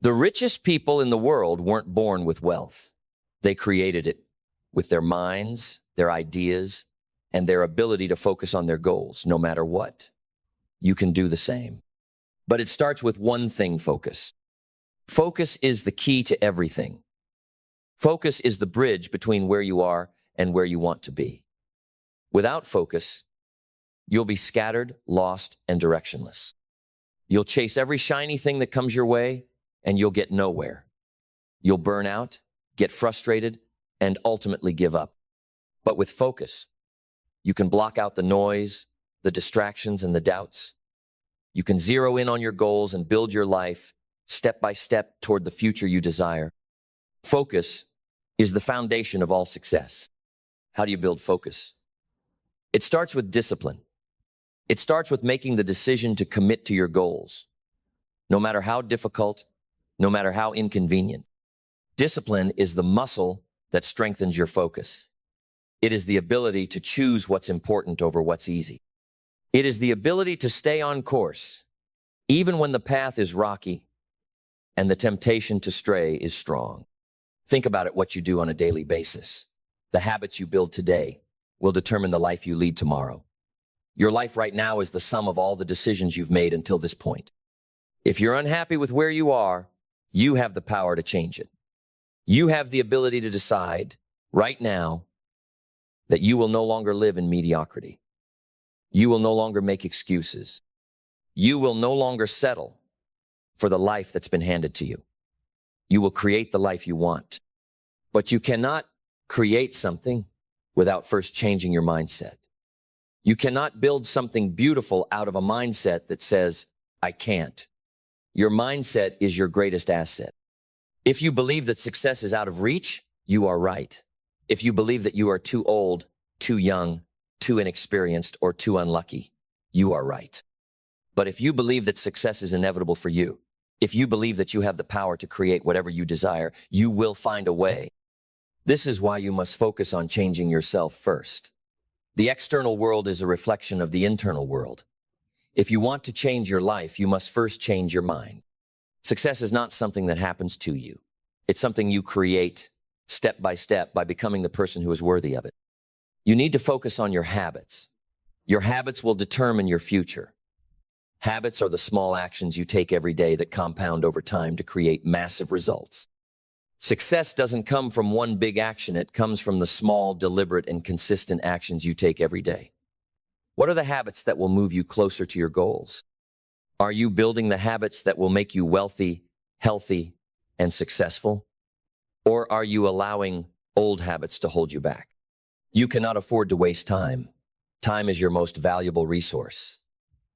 The richest people in the world weren't born with wealth. They created it with their minds, their ideas, and their ability to focus on their goals, no matter what. You can do the same. But it starts with one thing: focus. Focus is the key to everything. Focus is the bridge between where you are and where you want to be. Without focus, you'll be scattered, lost, and directionless. You'll chase every shiny thing that comes your way, and you'll get nowhere. You'll burn out, get frustrated, and ultimately give up. But with focus, you can block out the noise, the distractions, and the doubts. You can zero in on your goals and build your life step by step toward the future you desire. Focus is the foundation of all success. How do you build focus? It starts with discipline. It starts with making the decision to commit to your goals, no matter how difficult, no matter how inconvenient. Discipline is the muscle that strengthens your focus. It is the ability to choose what's important over what's easy. It is the ability to stay on course, even when the path is rocky and the temptation to stray is strong. Think about it, what you do on a daily basis. The habits you build today will determine the life you lead tomorrow. Your life right now is the sum of all the decisions you've made until this point. If you're unhappy with where you are, you have the power to change it. You have the ability to decide right now that you will no longer live in mediocrity. You will no longer make excuses. You will no longer settle for the life that's been handed to you. You will create the life you want. But you cannot create something without first changing your mindset. You cannot build something beautiful out of a mindset that says, I can't. Your mindset is your greatest asset. If you believe that success is out of reach, you are right. If you believe that you are too old, too young, too inexperienced, or too unlucky, you are right. But if you believe that success is inevitable for you, if you believe that you have the power to create whatever you desire, you will find a way. This is why you must focus on changing yourself first. The external world is a reflection of the internal world. If you want to change your life, you must first change your mind. Success is not something that happens to you. It's something you create step by step by becoming the person who is worthy of it. You need to focus on your habits. Your habits will determine your future. Habits are the small actions you take every day that compound over time to create massive results. Success doesn't come from one big action. It comes from the small, deliberate, and consistent actions you take every day. What are the habits that will move you closer to your goals? Are you building the habits that will make you wealthy, healthy, and successful? Or are you allowing old habits to hold you back? You cannot afford to waste time. Time is your most valuable resource.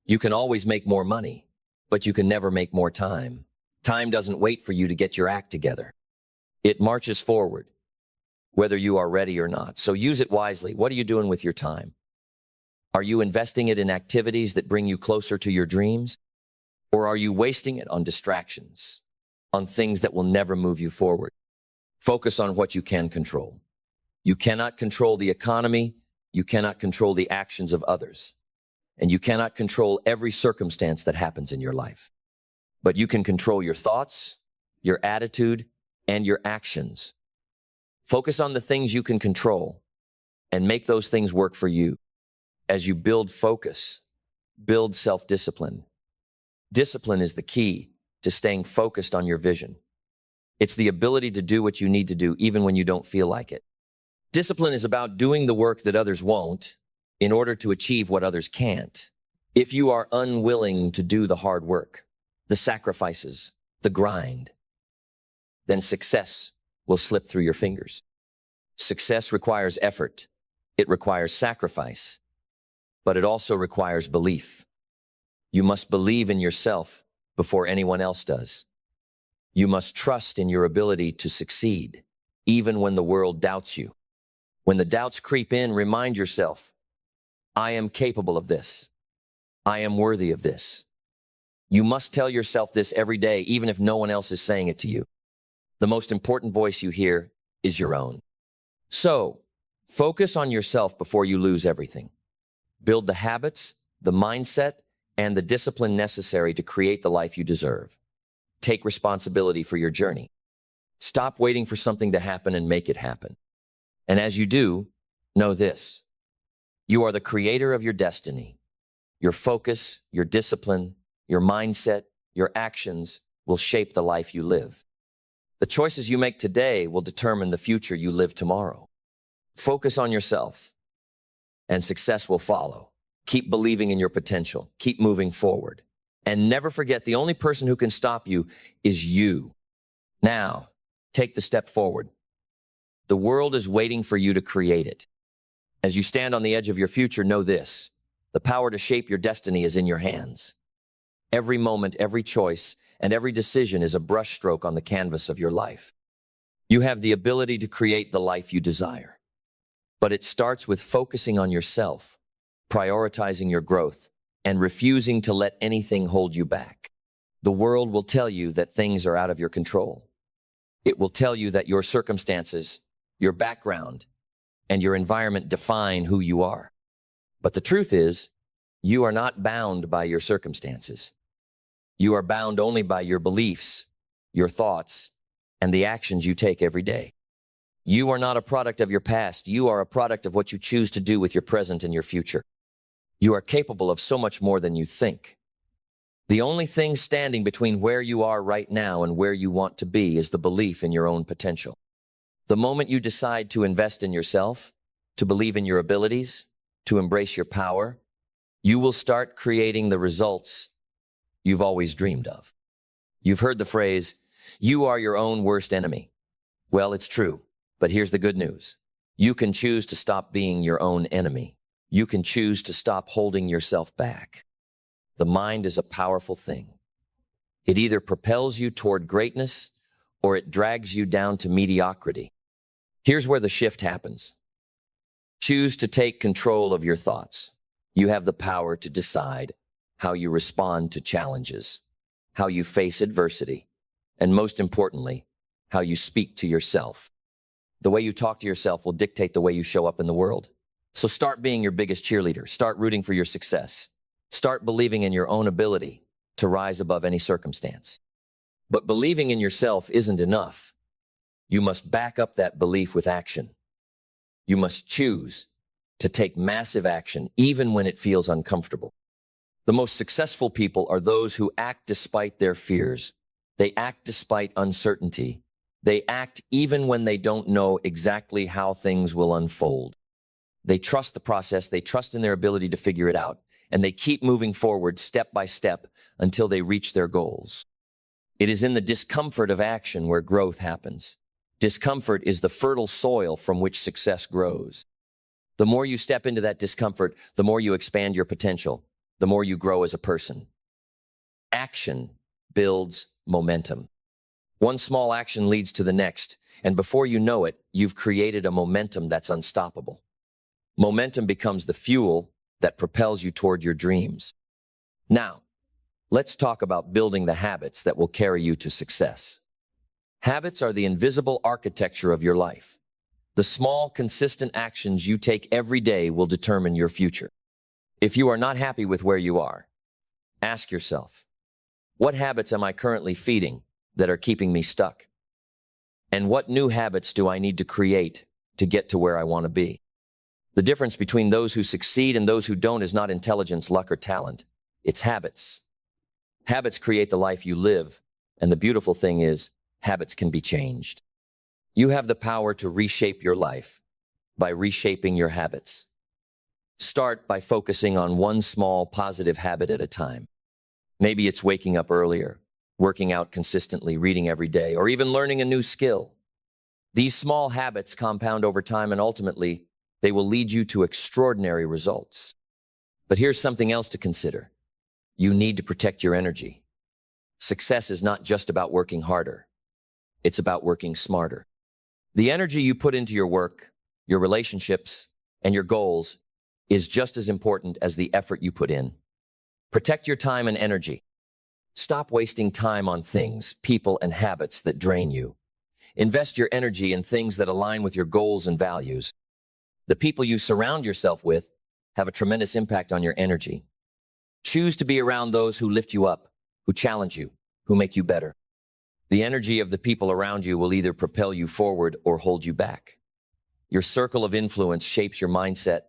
You can always make more money, but you can never make more time. Time doesn't wait for you to get your act together. It marches forward, whether you are ready or not. So use it wisely. What are you doing with your time? Are you investing it in activities that bring you closer to your dreams? Or are you wasting it on distractions, on things that will never move you forward? Focus on what you can control. You cannot control the economy. You cannot control the actions of others. And you cannot control every circumstance that happens in your life. But you can control your thoughts, your attitude, and your actions. Focus on the things you can control and make those things work for you. As you build focus, build self-discipline. Discipline is the key to staying focused on your vision. It's the ability to do what you need to do even when you don't feel like it. Discipline is about doing the work that others won't in order to achieve what others can't. If you are unwilling to do the hard work, the sacrifices, the grind, then success will slip through your fingers. Success requires effort. It requires sacrifice, but it also requires belief. You must believe in yourself before anyone else does. You must trust in your ability to succeed, even when the world doubts you. When the doubts creep in, remind yourself, I am capable of this. I am worthy of this. You must tell yourself this every day, even if no one else is saying it to you. The most important voice you hear is your own. So, focus on yourself before you lose everything. Build the habits, the mindset, and the discipline necessary to create the life you deserve. Take responsibility for your journey. Stop waiting for something to happen and make it happen. And as you do, know this. You are the creator of your destiny. Your focus, your discipline, your mindset, your actions will shape the life you live. The choices you make today will determine the future you live tomorrow. Focus on yourself, and success will follow. Keep believing in your potential. Keep moving forward. And never forget, the only person who can stop you is you. Now, take the step forward. The world is waiting for you to create it. As you stand on the edge of your future, know this. The power to shape your destiny is in your hands. Every moment, every choice, and every decision is a brushstroke on the canvas of your life. You have the ability to create the life you desire. But it starts with focusing on yourself, prioritizing your growth, and refusing to let anything hold you back. The world will tell you that things are out of your control. It will tell you that your circumstances, your background, and your environment define who you are. But the truth is, you are not bound by your circumstances. You are bound only by your beliefs, your thoughts, and the actions you take every day. You are not a product of your past. You are a product of what you choose to do with your present and your future. You are capable of so much more than you think. The only thing standing between where you are right now and where you want to be is the belief in your own potential. The moment you decide to invest in yourself, to believe in your abilities, to embrace your power, you will start creating the results you've always dreamed of. You've heard the phrase, you are your own worst enemy. Well, it's true, but here's the good news. You can choose to stop being your own enemy. You can choose to stop holding yourself back. The mind is a powerful thing. It either propels you toward greatness or it drags you down to mediocrity. Here's where the shift happens. Choose to take control of your thoughts. You have the power to decide how you respond to challenges, how you face adversity, and most importantly, how you speak to yourself. The way you talk to yourself will dictate the way you show up in the world. So start being your biggest cheerleader. Start rooting for your success. Start believing in your own ability to rise above any circumstance. But believing in yourself isn't enough. You must back up that belief with action. You must choose to take massive action even when it feels uncomfortable. The most successful people are those who act despite their fears. They act despite uncertainty. They act even when they don't know exactly how things will unfold. They trust the process, they trust in their ability to figure it out, and they keep moving forward step by step until they reach their goals. It is in the discomfort of action where growth happens. Discomfort is the fertile soil from which success grows. The more you step into that discomfort, the more you expand your potential, the more you grow as a person. Action builds momentum. One small action leads to the next, and before you know it, you've created a momentum that's unstoppable. Momentum becomes the fuel that propels you toward your dreams. Now, let's talk about building the habits that will carry you to success. Habits are the invisible architecture of your life. The small, consistent actions you take every day will determine your future. If you are not happy with where you are, ask yourself, what habits am I currently feeding that are keeping me stuck? And what new habits do I need to create to get to where I want to be? The difference between those who succeed and those who don't is not intelligence, luck, or talent. It's habits. Habits create the life you live, and the beautiful thing is, habits can be changed. You have the power to reshape your life by reshaping your habits. Start by focusing on one small positive habit at a time. Maybe it's waking up earlier, working out consistently, reading every day, or even learning a new skill. These small habits compound over time, and ultimately, they will lead you to extraordinary results. But here's something else to consider. You need to protect your energy. Success is not just about working harder. It's about working smarter. The energy you put into your work, your relationships, and your goals is just as important as the effort you put in. Protect your time and energy. Stop wasting time on things, people, and habits that drain you. Invest your energy in things that align with your goals and values. The people you surround yourself with have a tremendous impact on your energy. Choose to be around those who lift you up, who challenge you, who make you better. The energy of the people around you will either propel you forward or hold you back. Your circle of influence shapes your mindset,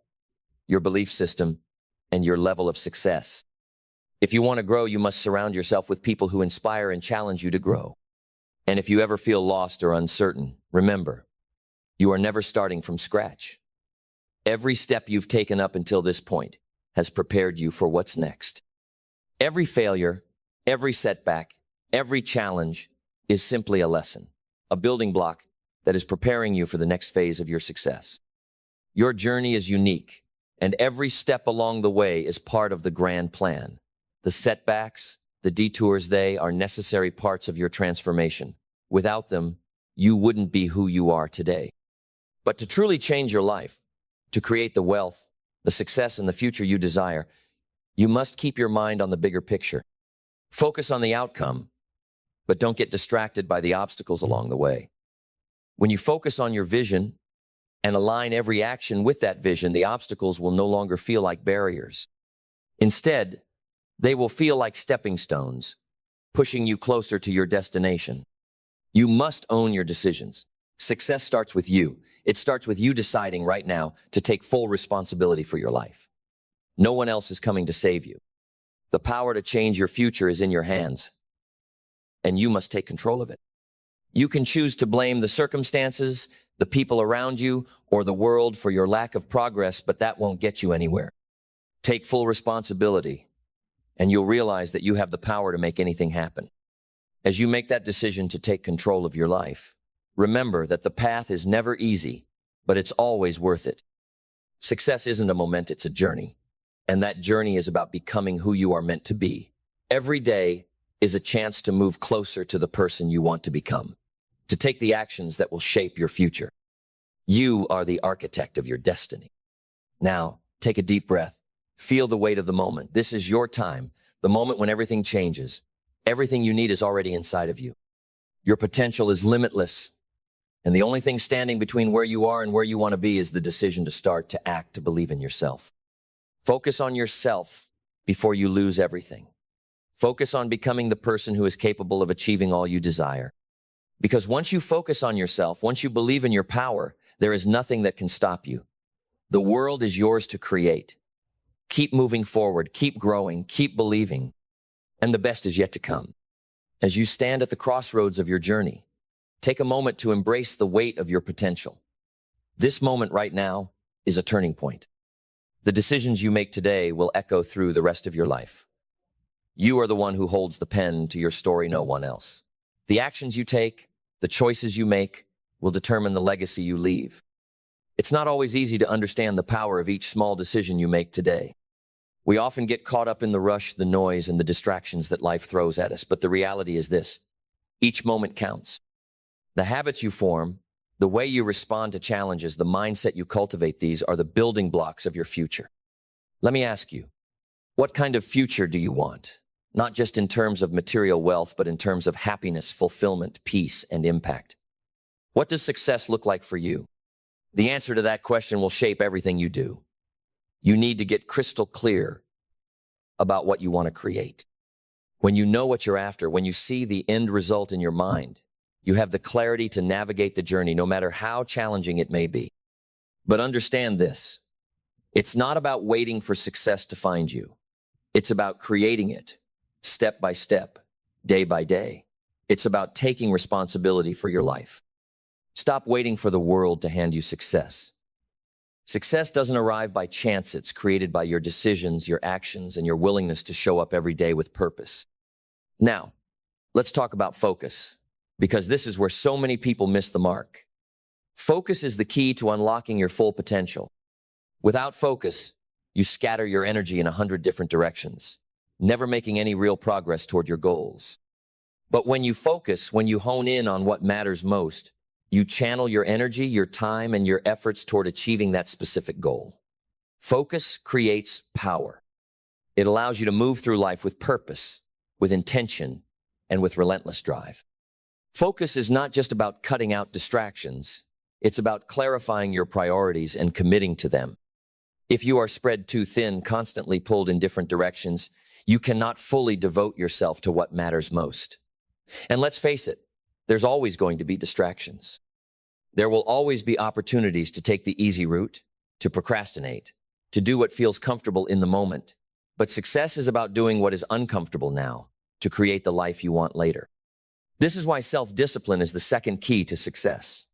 your belief system, and your level of success. If you want to grow, you must surround yourself with people who inspire and challenge you to grow. And if you ever feel lost or uncertain, remember, you are never starting from scratch. Every step you've taken up until this point has prepared you for what's next. Every failure, every setback, every challenge is simply a lesson, a building block that is preparing you for the next phase of your success. Your journey is unique, and every step along the way is part of the grand plan. The setbacks, the detours, they are necessary parts of your transformation. Without them, you wouldn't be who you are today. But to truly change your life, to create the wealth, the success, and the future you desire, you must keep your mind on the bigger picture. Focus on the outcome, but don't get distracted by the obstacles along the way. When you focus on your vision and align every action with that vision, the obstacles will no longer feel like barriers. Instead, they will feel like stepping stones, pushing you closer to your destination. You must own your decisions. Success starts with you. It starts with you deciding right now to take full responsibility for your life. No one else is coming to save you. The power to change your future is in your hands, and you must take control of it. You can choose to blame the circumstances, the people around you, or the world for your lack of progress, but that won't get you anywhere. Take full responsibility, and you'll realize that you have the power to make anything happen. As you make that decision to take control of your life, remember that the path is never easy, but it's always worth it. Success isn't a moment, it's a journey. And that journey is about becoming who you are meant to be. Every day is a chance to move closer to the person you want to become, to take the actions that will shape your future. You are the architect of your destiny. Now, take a deep breath. Feel the weight of the moment. This is your time, the moment when everything changes. Everything you need is already inside of you. Your potential is limitless. And the only thing standing between where you are and where you want to be is the decision to start, to act, to believe in yourself. Focus on yourself before you lose everything. Focus on becoming the person who is capable of achieving all you desire. Because once you focus on yourself, once you believe in your power, there is nothing that can stop you. The world is yours to create. Keep moving forward, keep growing, keep believing, and the best is yet to come. As you stand at the crossroads of your journey, Take a moment to embrace the weight of your potential. This moment right now is a turning point. The decisions you make today will echo through the rest of your life. You are the one who holds the pen to your story, no one else. The actions you take, the choices you make, will determine the legacy you leave. It's not always easy to understand the power of each small decision you make today. We often get caught up in the rush, the noise, and the distractions that life throws at us, but the reality is this: each moment counts. The habits you form, the way you respond to challenges, the mindset you cultivate, these are the building blocks of your future. Let me ask you, what kind of future do you want? Not just in terms of material wealth, but in terms of happiness, fulfillment, peace, and impact. What does success look like for you? The answer to that question will shape everything you do. You need to get crystal clear about what you want to create. When you know what you're after, when you see the end result in your mind, you have the clarity to navigate the journey, no matter how challenging it may be. But understand this: it's not about waiting for success to find you. It's about creating it, step by step, day by day. It's about taking responsibility for your life. Stop waiting for the world to hand you success. Success doesn't arrive by chance. It's created by your decisions, your actions, and your willingness to show up every day with purpose. Now, let's talk about focus, because this is where so many people miss the mark. Focus is the key to unlocking your full potential. Without focus, you scatter your energy in 100 different directions, never making any real progress toward your goals. But when you focus, when you hone in on what matters most, you channel your energy, your time, and your efforts toward achieving that specific goal. Focus creates power. It allows you to move through life with purpose, with intention, and with relentless drive. Focus is not just about cutting out distractions. It's about clarifying your priorities and committing to them. If you are spread too thin, constantly pulled in different directions, you cannot fully devote yourself to what matters most. And let's face it, there's always going to be distractions. There will always be opportunities to take the easy route, to procrastinate, to do what feels comfortable in the moment. But success is about doing what is uncomfortable now, to create the life you want later. This is why self-discipline is the second key to success.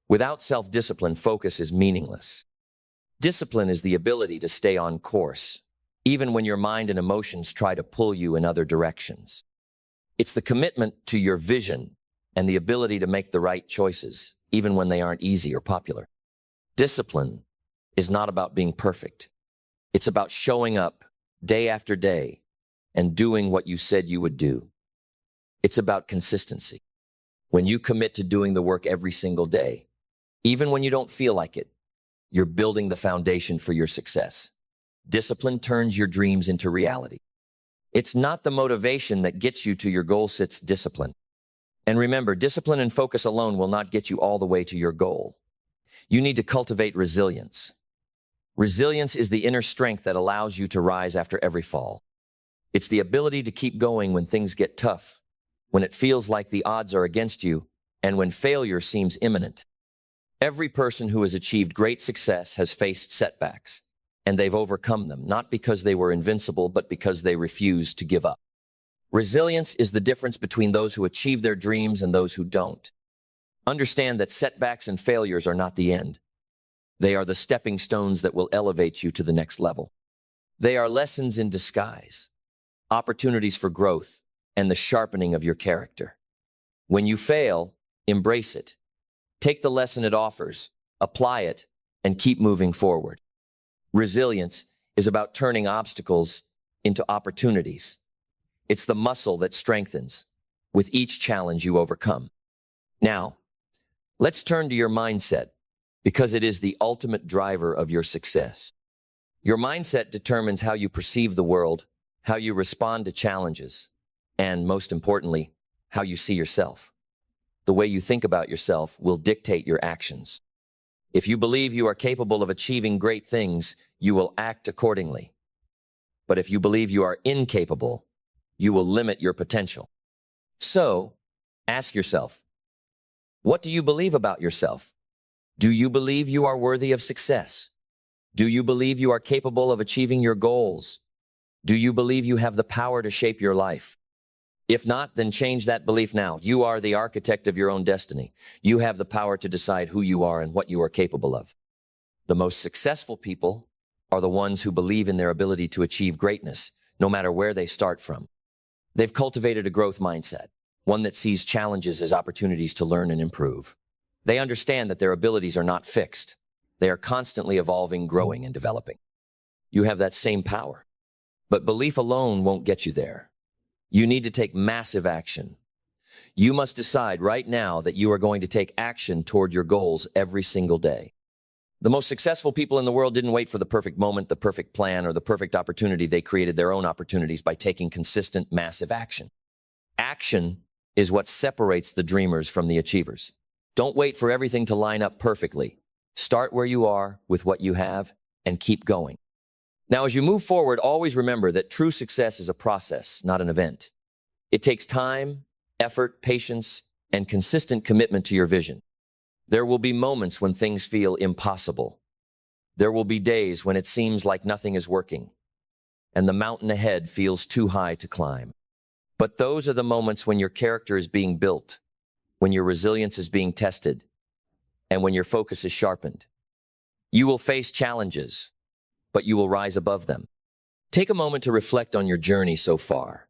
Without self-discipline, focus is meaningless. Discipline is the ability to stay on course, even when your mind and emotions try to pull you in other directions. It's the commitment to your vision and the ability to make the right choices, even when they aren't easy or popular. Discipline is not about being perfect. It's about showing up day after day and doing what you said you would do. It's about consistency. When you commit to doing the work every single day, even when you don't feel like it, you're building the foundation for your success. Discipline turns your dreams into reality. It's not the motivation that gets you to your goals, it's discipline. And remember, discipline and focus alone will not get you all the way to your goal. You need to cultivate resilience. Resilience is the inner strength that allows you to rise after every fall. It's the ability to keep going when things get tough, when it feels like the odds are against you, and when failure seems imminent. Every person who has achieved great success has faced setbacks, and they've overcome them, not because they were invincible, but because they refused to give up. Resilience is the difference between those who achieve their dreams and those who don't. Understand that setbacks and failures are not the end. They are the stepping stones that will elevate you to the next level. They are lessons in disguise, opportunities for growth, and the sharpening of your character. When you fail, embrace it. Take the lesson it offers, apply it, and keep moving forward. Resilience is about turning obstacles into opportunities. It's the muscle that strengthens with each challenge you overcome. Now, let's turn to your mindset, because it is the ultimate driver of your success. Your mindset determines how you perceive the world, how you respond to challenges, and most importantly, how you see yourself. The way you think about yourself will dictate your actions. If you believe you are capable of achieving great things, you will act accordingly. But if you believe you are incapable, you will limit your potential. So, ask yourself, what do you believe about yourself? Do you believe you are worthy of success? Do you believe you are capable of achieving your goals? Do you believe you have the power to shape your life? If not, then change that belief now. You are the architect of your own destiny. You have the power to decide who you are and what you are capable of. The most successful people are the ones who believe in their ability to achieve greatness, no matter where they start from. They've cultivated a growth mindset, one that sees challenges as opportunities to learn and improve. They understand that their abilities are not fixed. They are constantly evolving, growing, and developing. You have that same power. But belief alone won't get you there. You need to take massive action. You must decide right now that you are going to take action toward your goals every single day. The most successful people in the world didn't wait for the perfect moment, the perfect plan, or the perfect opportunity. They created their own opportunities by taking consistent, massive action. Action is what separates the dreamers from the achievers. Don't wait for everything to line up perfectly. Start where you are with what you have and keep going. Now, as you move forward, always remember that true success is a process, not an event. It takes time, effort, patience, and consistent commitment to your vision. There will be moments when things feel impossible. There will be days when it seems like nothing is working, and the mountain ahead feels too high to climb. But those are the moments when your character is being built, when your resilience is being tested, and when your focus is sharpened. You will face challenges, but you will rise above them. Take a moment to reflect on your journey so far.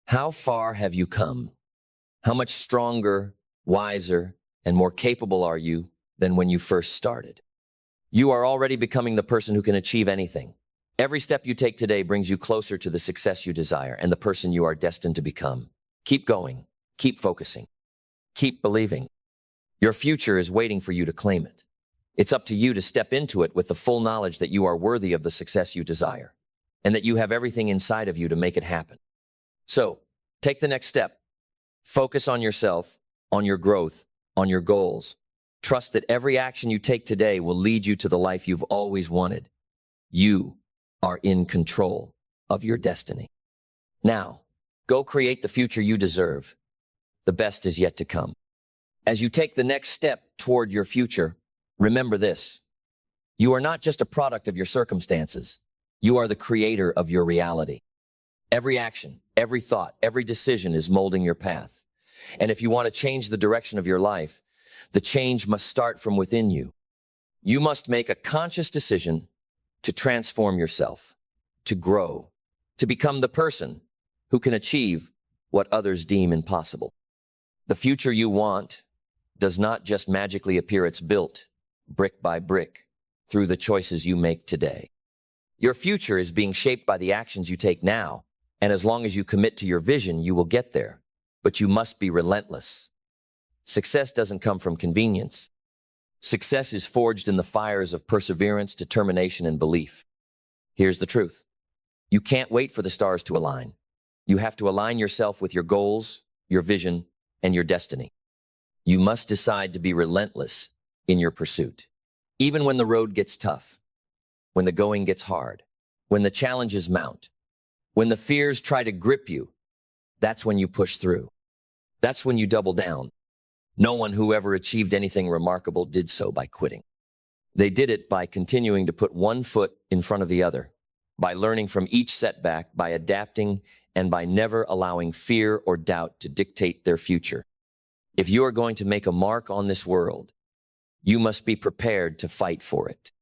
How far have you come? How much stronger, wiser, and more capable are you than when you first started? You are already becoming the person who can achieve anything. Every step you take today brings you closer to the success you desire and the person you are destined to become. Keep going. Keep focusing. Keep believing. Your future is waiting for you to claim it. It's up to you to step into it with the full knowledge that you are worthy of the success you desire and that you have everything inside of you to make it happen. So, take the next step. Focus on yourself, on your growth, on your goals. Trust that every action you take today will lead you to the life you've always wanted. You are in control of your destiny. Now, go create the future you deserve. The best is yet to come. As you take the next step toward your future, remember this. You are not just a product of your circumstances. You are the creator of your reality. Every action, every thought, every decision is molding your path. And if you want to change the direction of your life, the change must start from within you. You must make a conscious decision to transform yourself, to grow, to become the person who can achieve what others deem impossible. The future you want does not just magically appear. It's built brick by brick through the choices you make today. Your future is being shaped by the actions you take now, and as long as you commit to your vision, you will get there. But you must be relentless. Success doesn't come from convenience. Success is forged in the fires of perseverance, determination, and belief. Here's the truth. You can't wait for the stars to align. You have to align yourself with your goals, your vision, and your destiny. You must decide to be relentless in your pursuit. Even when the road gets tough, when the going gets hard, when the challenges mount, when the fears try to grip you, that's when you push through. That's when you double down. No one who ever achieved anything remarkable did so by quitting. They did it by continuing to put one foot in front of the other, by learning from each setback, by adapting, and by never allowing fear or doubt to dictate their future. If you are going to make a mark on this world, you must be prepared to fight for it.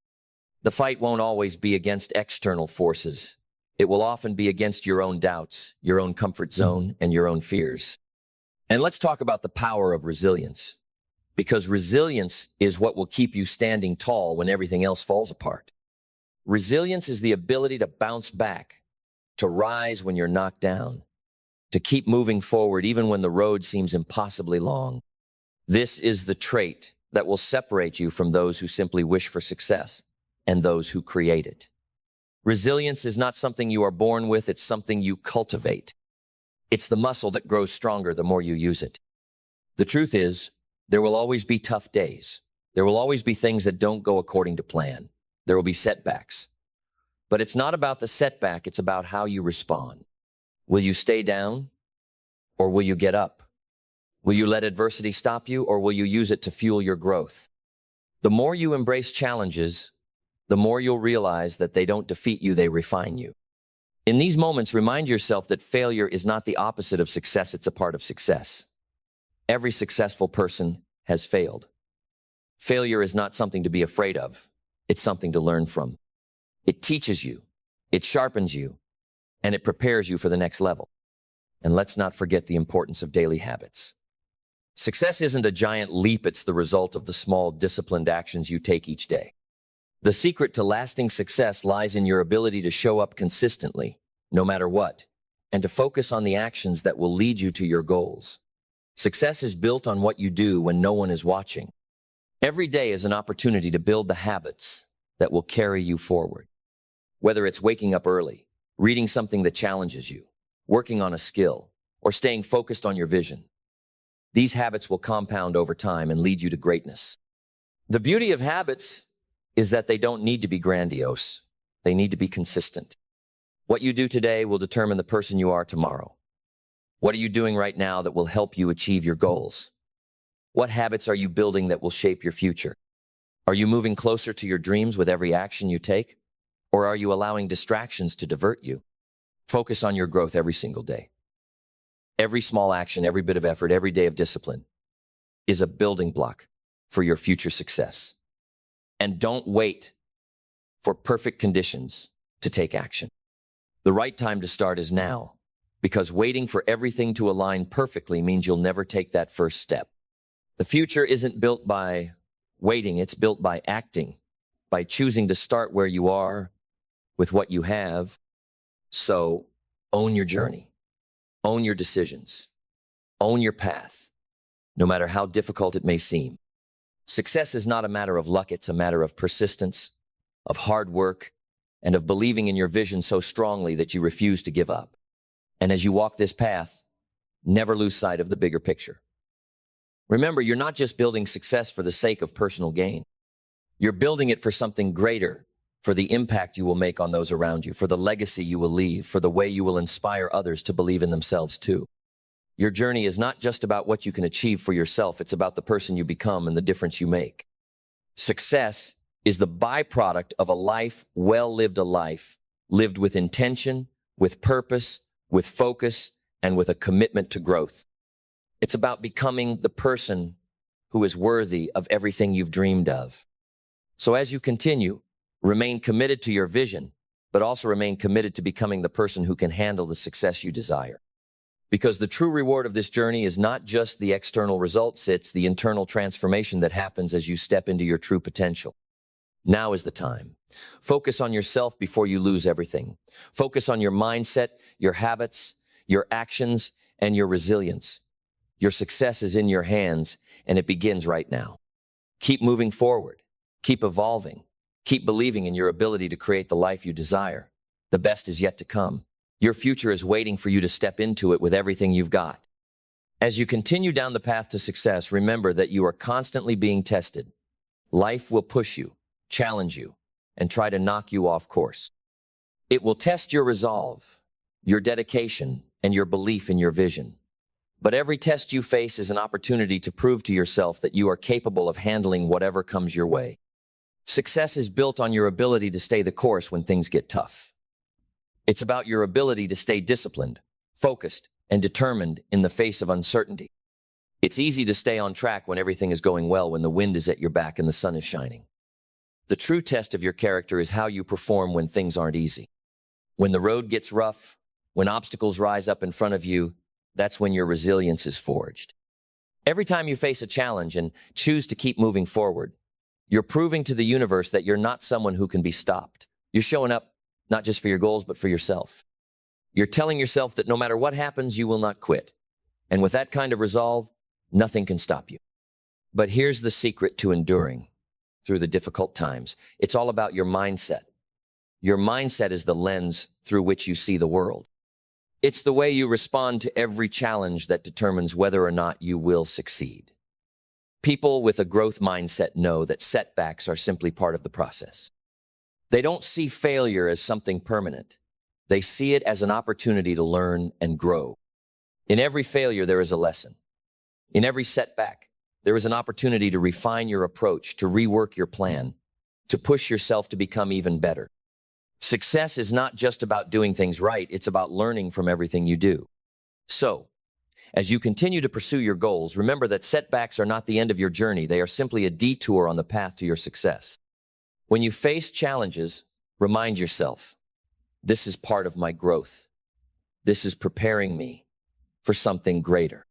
The fight won't always be against external forces. It will often be against your own doubts, your own comfort zone, and your own fears. And let's talk about the power of resilience, because resilience is what will keep you standing tall when everything else falls apart. Resilience is the ability to bounce back, to rise when you're knocked down, to keep moving forward even when the road seems impossibly long. This is the trait that will separate you from those who simply wish for success and those who create it. Resilience is not something you are born with, it's something you cultivate. It's the muscle that grows stronger the more you use it. The truth is, there will always be tough days. There will always be things that don't go according to plan. There will be setbacks. But it's not about the setback, it's about how you respond. Will you stay down, or will you get up? Will you let adversity stop you, or will you use it to fuel your growth? The more you embrace challenges, the more you'll realize that they don't defeat you, they refine you. In these moments, remind yourself that failure is not the opposite of success, it's a part of success. Every successful person has failed. Failure is not something to be afraid of. It's something to learn from. It teaches you, it sharpens you, and it prepares you for the next level. And let's not forget the importance of daily habits. Success isn't a giant leap, it's the result of the small, disciplined actions you take each day. The secret to lasting success lies in your ability to show up consistently, no matter what, and to focus on the actions that will lead you to your goals. Success is built on what you do when no one is watching. Every day is an opportunity to build the habits that will carry you forward. Whether it's waking up early, reading something that challenges you, working on a skill, or staying focused on your vision, these habits will compound over time and lead you to greatness. The beauty of habits is that they don't need to be grandiose. They need to be consistent. What you do today will determine the person you are tomorrow. What are you doing right now that will help you achieve your goals? What habits are you building that will shape your future? Are you moving closer to your dreams with every action you take? Or are you allowing distractions to divert you? Focus on your growth every single day. Every small action, every bit of effort, every day of discipline is a building block for your future success. And don't wait for perfect conditions to take action. The right time to start is now, because waiting for everything to align perfectly means you'll never take that first step. The future isn't built by waiting, it's built by acting, by choosing to start where you are with what you have. So own your journey, own your decisions, own your path, no matter how difficult it may seem. Success is not a matter of luck, it's a matter of persistence, of hard work, and of believing in your vision so strongly that you refuse to give up. And as you walk this path, never lose sight of the bigger picture. Remember, you're not just building success for the sake of personal gain. You're building it for something greater, for the impact you will make on those around you, for the legacy you will leave, for the way you will inspire others to believe in themselves too. Your journey is not just about what you can achieve for yourself, it's about the person you become and the difference you make. Success is the byproduct of a life well lived, a life lived with intention, with purpose, with focus, and with a commitment to growth. It's about becoming the person who is worthy of everything you've dreamed of. So as you continue, remain committed to your vision, but also remain committed to becoming the person who can handle the success you desire. Because the true reward of this journey is not just the external results, it's the internal transformation that happens as you step into your true potential. Now is the time. Focus on yourself before you lose everything. Focus on your mindset, your habits, your actions, and your resilience. Your success is in your hands, and it begins right now. Keep moving forward. Keep evolving. Keep believing in your ability to create the life you desire. The best is yet to come. Your future is waiting for you to step into it with everything you've got. As you continue down the path to success, remember that you are constantly being tested. Life will push you, challenge you, and try to knock you off course. It will test your resolve, your dedication, and your belief in your vision. But every test you face is an opportunity to prove to yourself that you are capable of handling whatever comes your way. Success is built on your ability to stay the course when things get tough. It's about your ability to stay disciplined, focused, and determined in the face of uncertainty. It's easy to stay on track when everything is going well, when the wind is at your back and the sun is shining. The true test of your character is how you perform when things aren't easy. When the road gets rough, when obstacles rise up in front of you, that's when your resilience is forged. Every time you face a challenge and choose to keep moving forward, you're proving to the universe that you're not someone who can be stopped. You're showing up not just for your goals, but for yourself. You're telling yourself that no matter what happens, you will not quit. And with that kind of resolve, nothing can stop you. But here's the secret to enduring through the difficult times. It's all about your mindset. Your mindset is the lens through which you see the world. It's the way you respond to every challenge that determines whether or not you will succeed. People with a growth mindset know that setbacks are simply part of the process. They don't see failure as something permanent. They see it as an opportunity to learn and grow. In every failure, there is a lesson. In every setback, there is an opportunity to refine your approach, to rework your plan, to push yourself to become even better. Success is not just about doing things right, it's about learning from everything you do. So, as you continue to pursue your goals, remember that setbacks are not the end of your journey. They are simply a detour on the path to your success. When you face challenges, remind yourself, this is part of my growth. This is preparing me for something greater.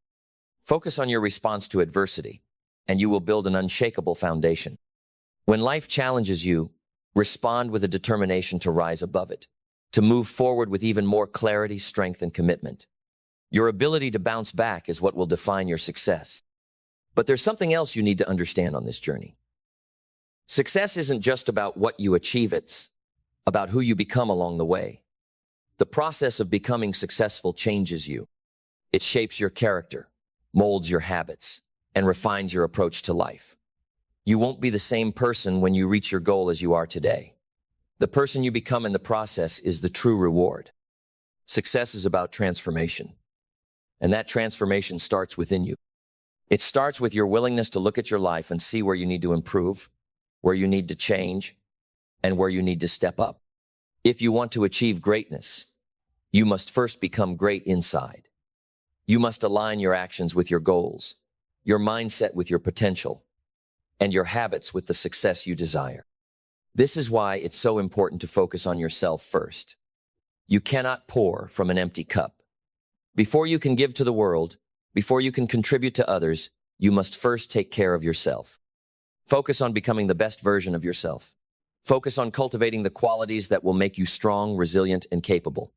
Focus on your response to adversity, and you will build an unshakable foundation. When life challenges you, respond with a determination to rise above it, to move forward with even more clarity, strength, and commitment. Your ability to bounce back is what will define your success. But there's something else you need to understand on this journey. Success isn't just about what you achieve, it's about who you become along the way. The process of becoming successful changes you. It shapes your character, molds your habits, and refines your approach to life. You won't be the same person when you reach your goal as you are today. The person you become in the process is the true reward. Success is about transformation, and that transformation starts within you. It starts with your willingness to look at your life and see where you need to improve, where you need to change, and where you need to step up. If you want to achieve greatness, you must first become great inside. You must align your actions with your goals, your mindset with your potential, and your habits with the success you desire. This is why it's so important to focus on yourself first. You cannot pour from an empty cup. Before you can give to the world, before you can contribute to others, you must first take care of yourself. Focus on becoming the best version of yourself. Focus on cultivating the qualities that will make you strong, resilient, and capable.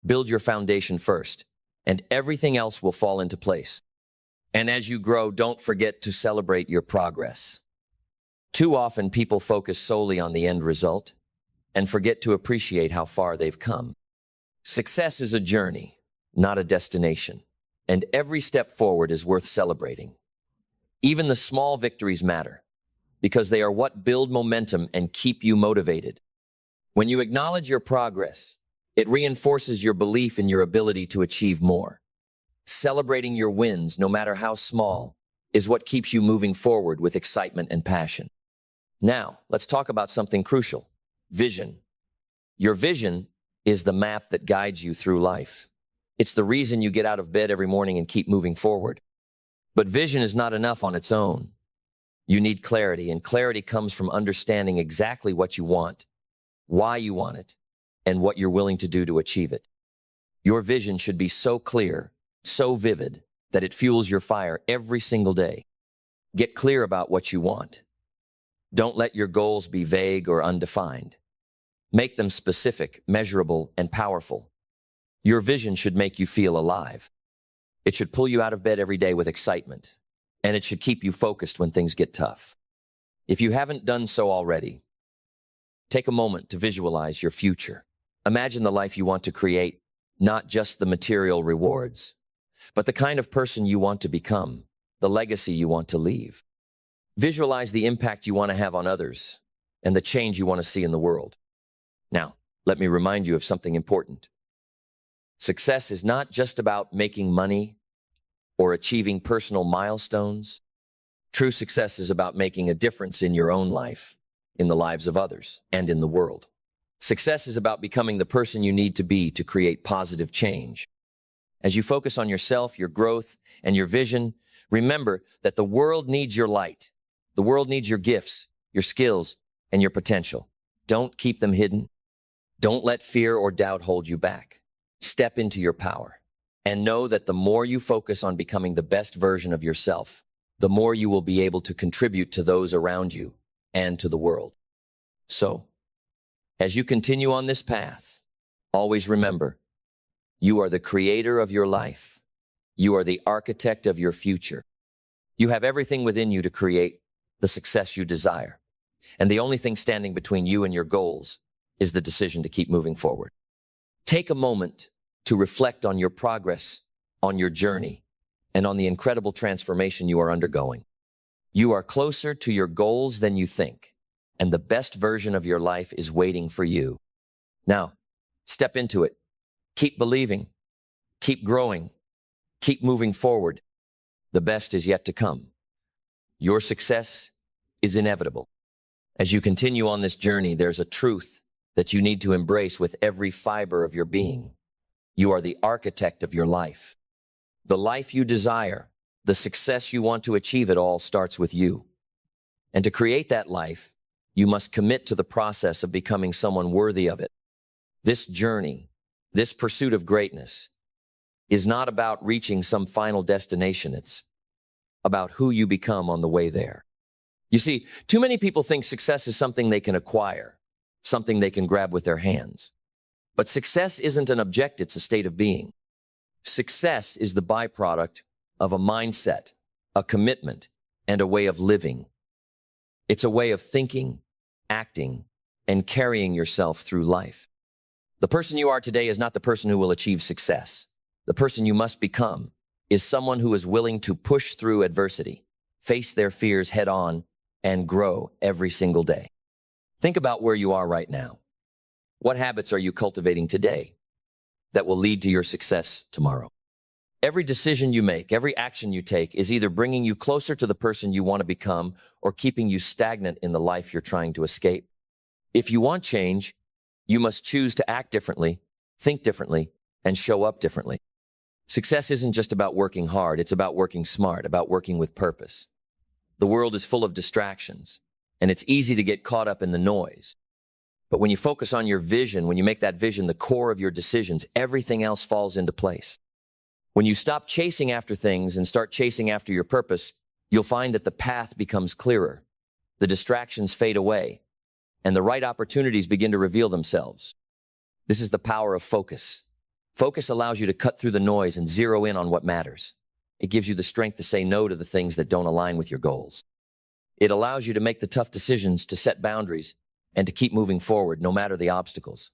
Build your foundation first, and everything else will fall into place. And as you grow, don't forget to celebrate your progress. Too often, people focus solely on the end result and forget to appreciate how far they've come. Success is a journey, not a destination, and every step forward is worth celebrating. Even the small victories matter, because they are what build momentum and keep you motivated. When you acknowledge your progress, it reinforces your belief in your ability to achieve more. Celebrating your wins, no matter how small, is what keeps you moving forward with excitement and passion. Now, let's talk about something crucial: vision. Your vision is the map that guides you through life. It's the reason you get out of bed every morning and keep moving forward. But vision is not enough on its own. You need clarity, and clarity comes from understanding exactly what you want, why you want it, and what you're willing to do to achieve it. Your vision should be so clear, so vivid, that it fuels your fire every single day. Get clear about what you want. Don't let your goals be vague or undefined. Make them specific, measurable, and powerful. Your vision should make you feel alive. It should pull you out of bed every day with excitement, and it should keep you focused when things get tough. If you haven't done so already, take a moment to visualize your future. Imagine the life you want to create, not just the material rewards, but the kind of person you want to become, the legacy you want to leave. Visualize the impact you want to have on others and the change you want to see in the world. Now, let me remind you of something important. Success is not just about making money or achieving personal milestones. True success is about making a difference in your own life, in the lives of others, and in the world. Success is about becoming the person you need to be to create positive change. As you focus on yourself, your growth, and your vision, remember that the world needs your light. The world needs your gifts, your skills, and your potential. Don't keep them hidden. Don't let fear or doubt hold you back. Step into your power, and know that the more you focus on becoming the best version of yourself, the more you will be able to contribute to those around you and to the world. So, as you continue on this path, always remember, you are the creator of your life. You are the architect of your future. You have everything within you to create the success you desire. And the only thing standing between you and your goals is the decision to keep moving forward. Take a moment to reflect on your progress, on your journey, and on the incredible transformation you are undergoing. You are closer to your goals than you think, and the best version of your life is waiting for you. Now, step into it. Keep believing, keep growing, keep moving forward. The best is yet to come. Your success is inevitable. As you continue on this journey, there's a truth that you need to embrace with every fiber of your being. You are the architect of your life. The life you desire, the success you want to achieve, it all starts with you. And to create that life, you must commit to the process of becoming someone worthy of it. This journey, this pursuit of greatness, is not about reaching some final destination. It's about who you become on the way there. You see, too many people think success is something they can acquire, something they can grab with their hands. But success isn't an object, it's a state of being. Success is the byproduct of a mindset, a commitment, and a way of living. It's a way of thinking, acting, and carrying yourself through life. The person you are today is not the person who will achieve success. The person you must become is someone who is willing to push through adversity, face their fears head on, and grow every single day. Think about where you are right now. What habits are you cultivating today that will lead to your success tomorrow? Every decision you make, every action you take is either bringing you closer to the person you want to become or keeping you stagnant in the life you're trying to escape. If you want change, you must choose to act differently, think differently, and show up differently. Success isn't just about working hard, it's about working smart, about working with purpose. The world is full of distractions, and it's easy to get caught up in the noise. But when you focus on your vision, when you make that vision the core of your decisions, everything else falls into place. When you stop chasing after things and start chasing after your purpose, you'll find that the path becomes clearer, the distractions fade away, and the right opportunities begin to reveal themselves. This is the power of focus. Focus allows you to cut through the noise and zero in on what matters. It gives you the strength to say no to the things that don't align with your goals. It allows you to make the tough decisions, to set boundaries, and to keep moving forward no matter the obstacles.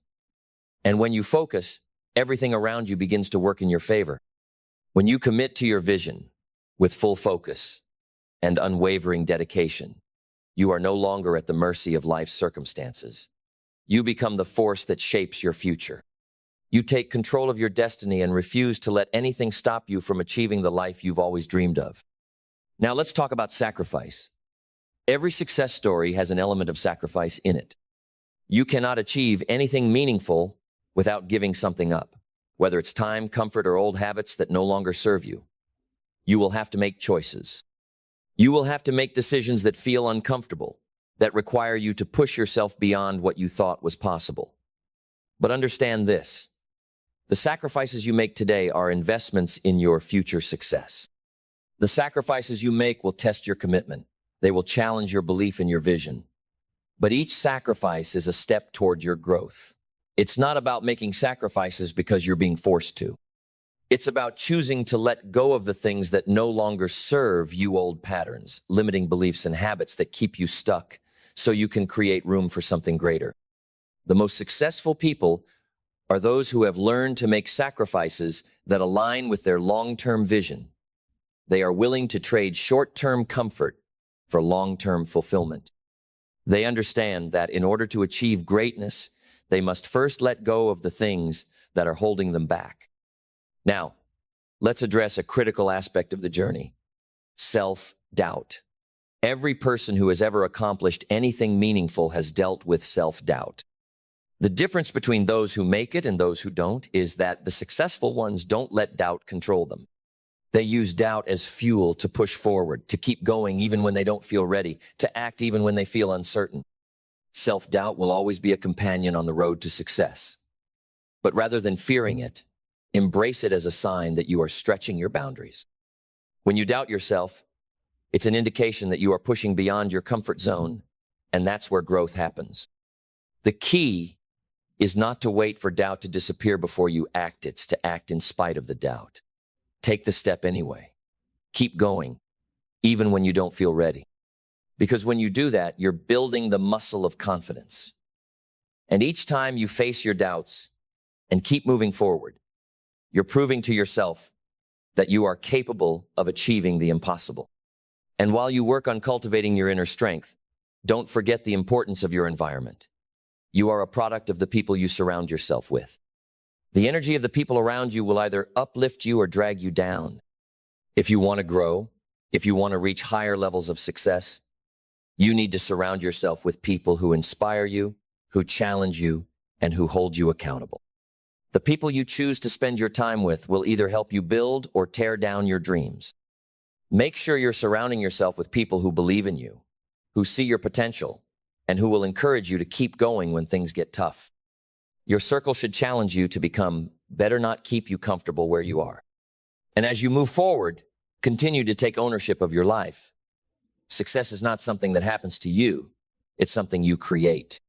And when you focus, everything around you begins to work in your favor. When you commit to your vision with full focus and unwavering dedication, you are no longer at the mercy of life's circumstances. You become the force that shapes your future. You take control of your destiny and refuse to let anything stop you from achieving the life you've always dreamed of. Now let's talk about sacrifice. Every success story has an element of sacrifice in it. You cannot achieve anything meaningful without giving something up, whether it's time, comfort, or old habits that no longer serve you. You will have to make choices. You will have to make decisions that feel uncomfortable, that require you to push yourself beyond what you thought was possible. But understand this. The sacrifices you make today are investments in your future success. The sacrifices you make will test your commitment. They will challenge your belief in your vision. But each sacrifice is a step toward your growth. It's not about making sacrifices because you're being forced to. It's about choosing to let go of the things that no longer serve you, old patterns, limiting beliefs and habits that keep you stuck so you can create room for something greater. The most successful people are those who have learned to make sacrifices that align with their long-term vision. They are willing to trade short-term comfort for long-term fulfillment. They understand that in order to achieve greatness, they must first let go of the things that are holding them back. Now, let's address a critical aspect of the journey: self-doubt. Every person who has ever accomplished anything meaningful has dealt with self-doubt. The difference between those who make it and those who don't is that the successful ones don't let doubt control them. They use doubt as fuel to push forward, to keep going even when they don't feel ready, to act even when they feel uncertain. Self-doubt will always be a companion on the road to success. But rather than fearing it, embrace it as a sign that you are stretching your boundaries. When you doubt yourself, it's an indication that you are pushing beyond your comfort zone, and that's where growth happens. The key is not to wait for doubt to disappear before you act. It's to act in spite of the doubt. Take the step anyway. Keep going, even when you don't feel ready. Because when you do that, you're building the muscle of confidence. And each time you face your doubts and keep moving forward, you're proving to yourself that you are capable of achieving the impossible. And while you work on cultivating your inner strength, don't forget the importance of your environment. You are a product of the people you surround yourself with. The energy of the people around you will either uplift you or drag you down. If you want to grow, if you want to reach higher levels of success, you need to surround yourself with people who inspire you, who challenge you, and who hold you accountable. The people you choose to spend your time with will either help you build or tear down your dreams. Make sure you're surrounding yourself with people who believe in you, who see your potential, and who will encourage you to keep going when things get tough. Your circle should challenge you to become better, not keep you comfortable where you are. And as you move forward, continue to take ownership of your life. Success is not something that happens to you. It's something you create.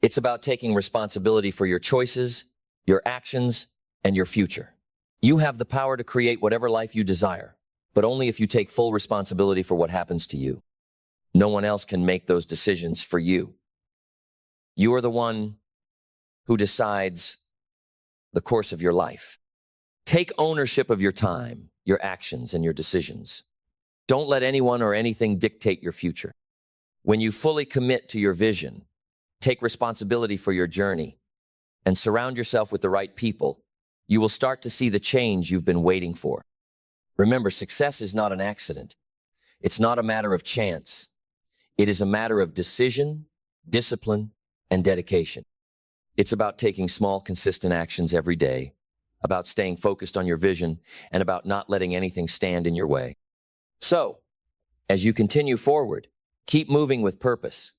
It's about taking responsibility for your choices, your actions, and your future. You have the power to create whatever life you desire, but only if you take full responsibility for what happens to you. No one else can make those decisions for you. You are the one who decides the course of your life. Take ownership of your time, your actions, and your decisions. Don't let anyone or anything dictate your future. When you fully commit to your vision, take responsibility for your journey, and surround yourself with the right people, you will start to see the change you've been waiting for. Remember, success is not an accident. It's not a matter of chance. It is a matter of decision, discipline, and dedication. It's about taking small, consistent actions every day, about staying focused on your vision, and about not letting anything stand in your way. So, as you continue forward, keep moving with purpose.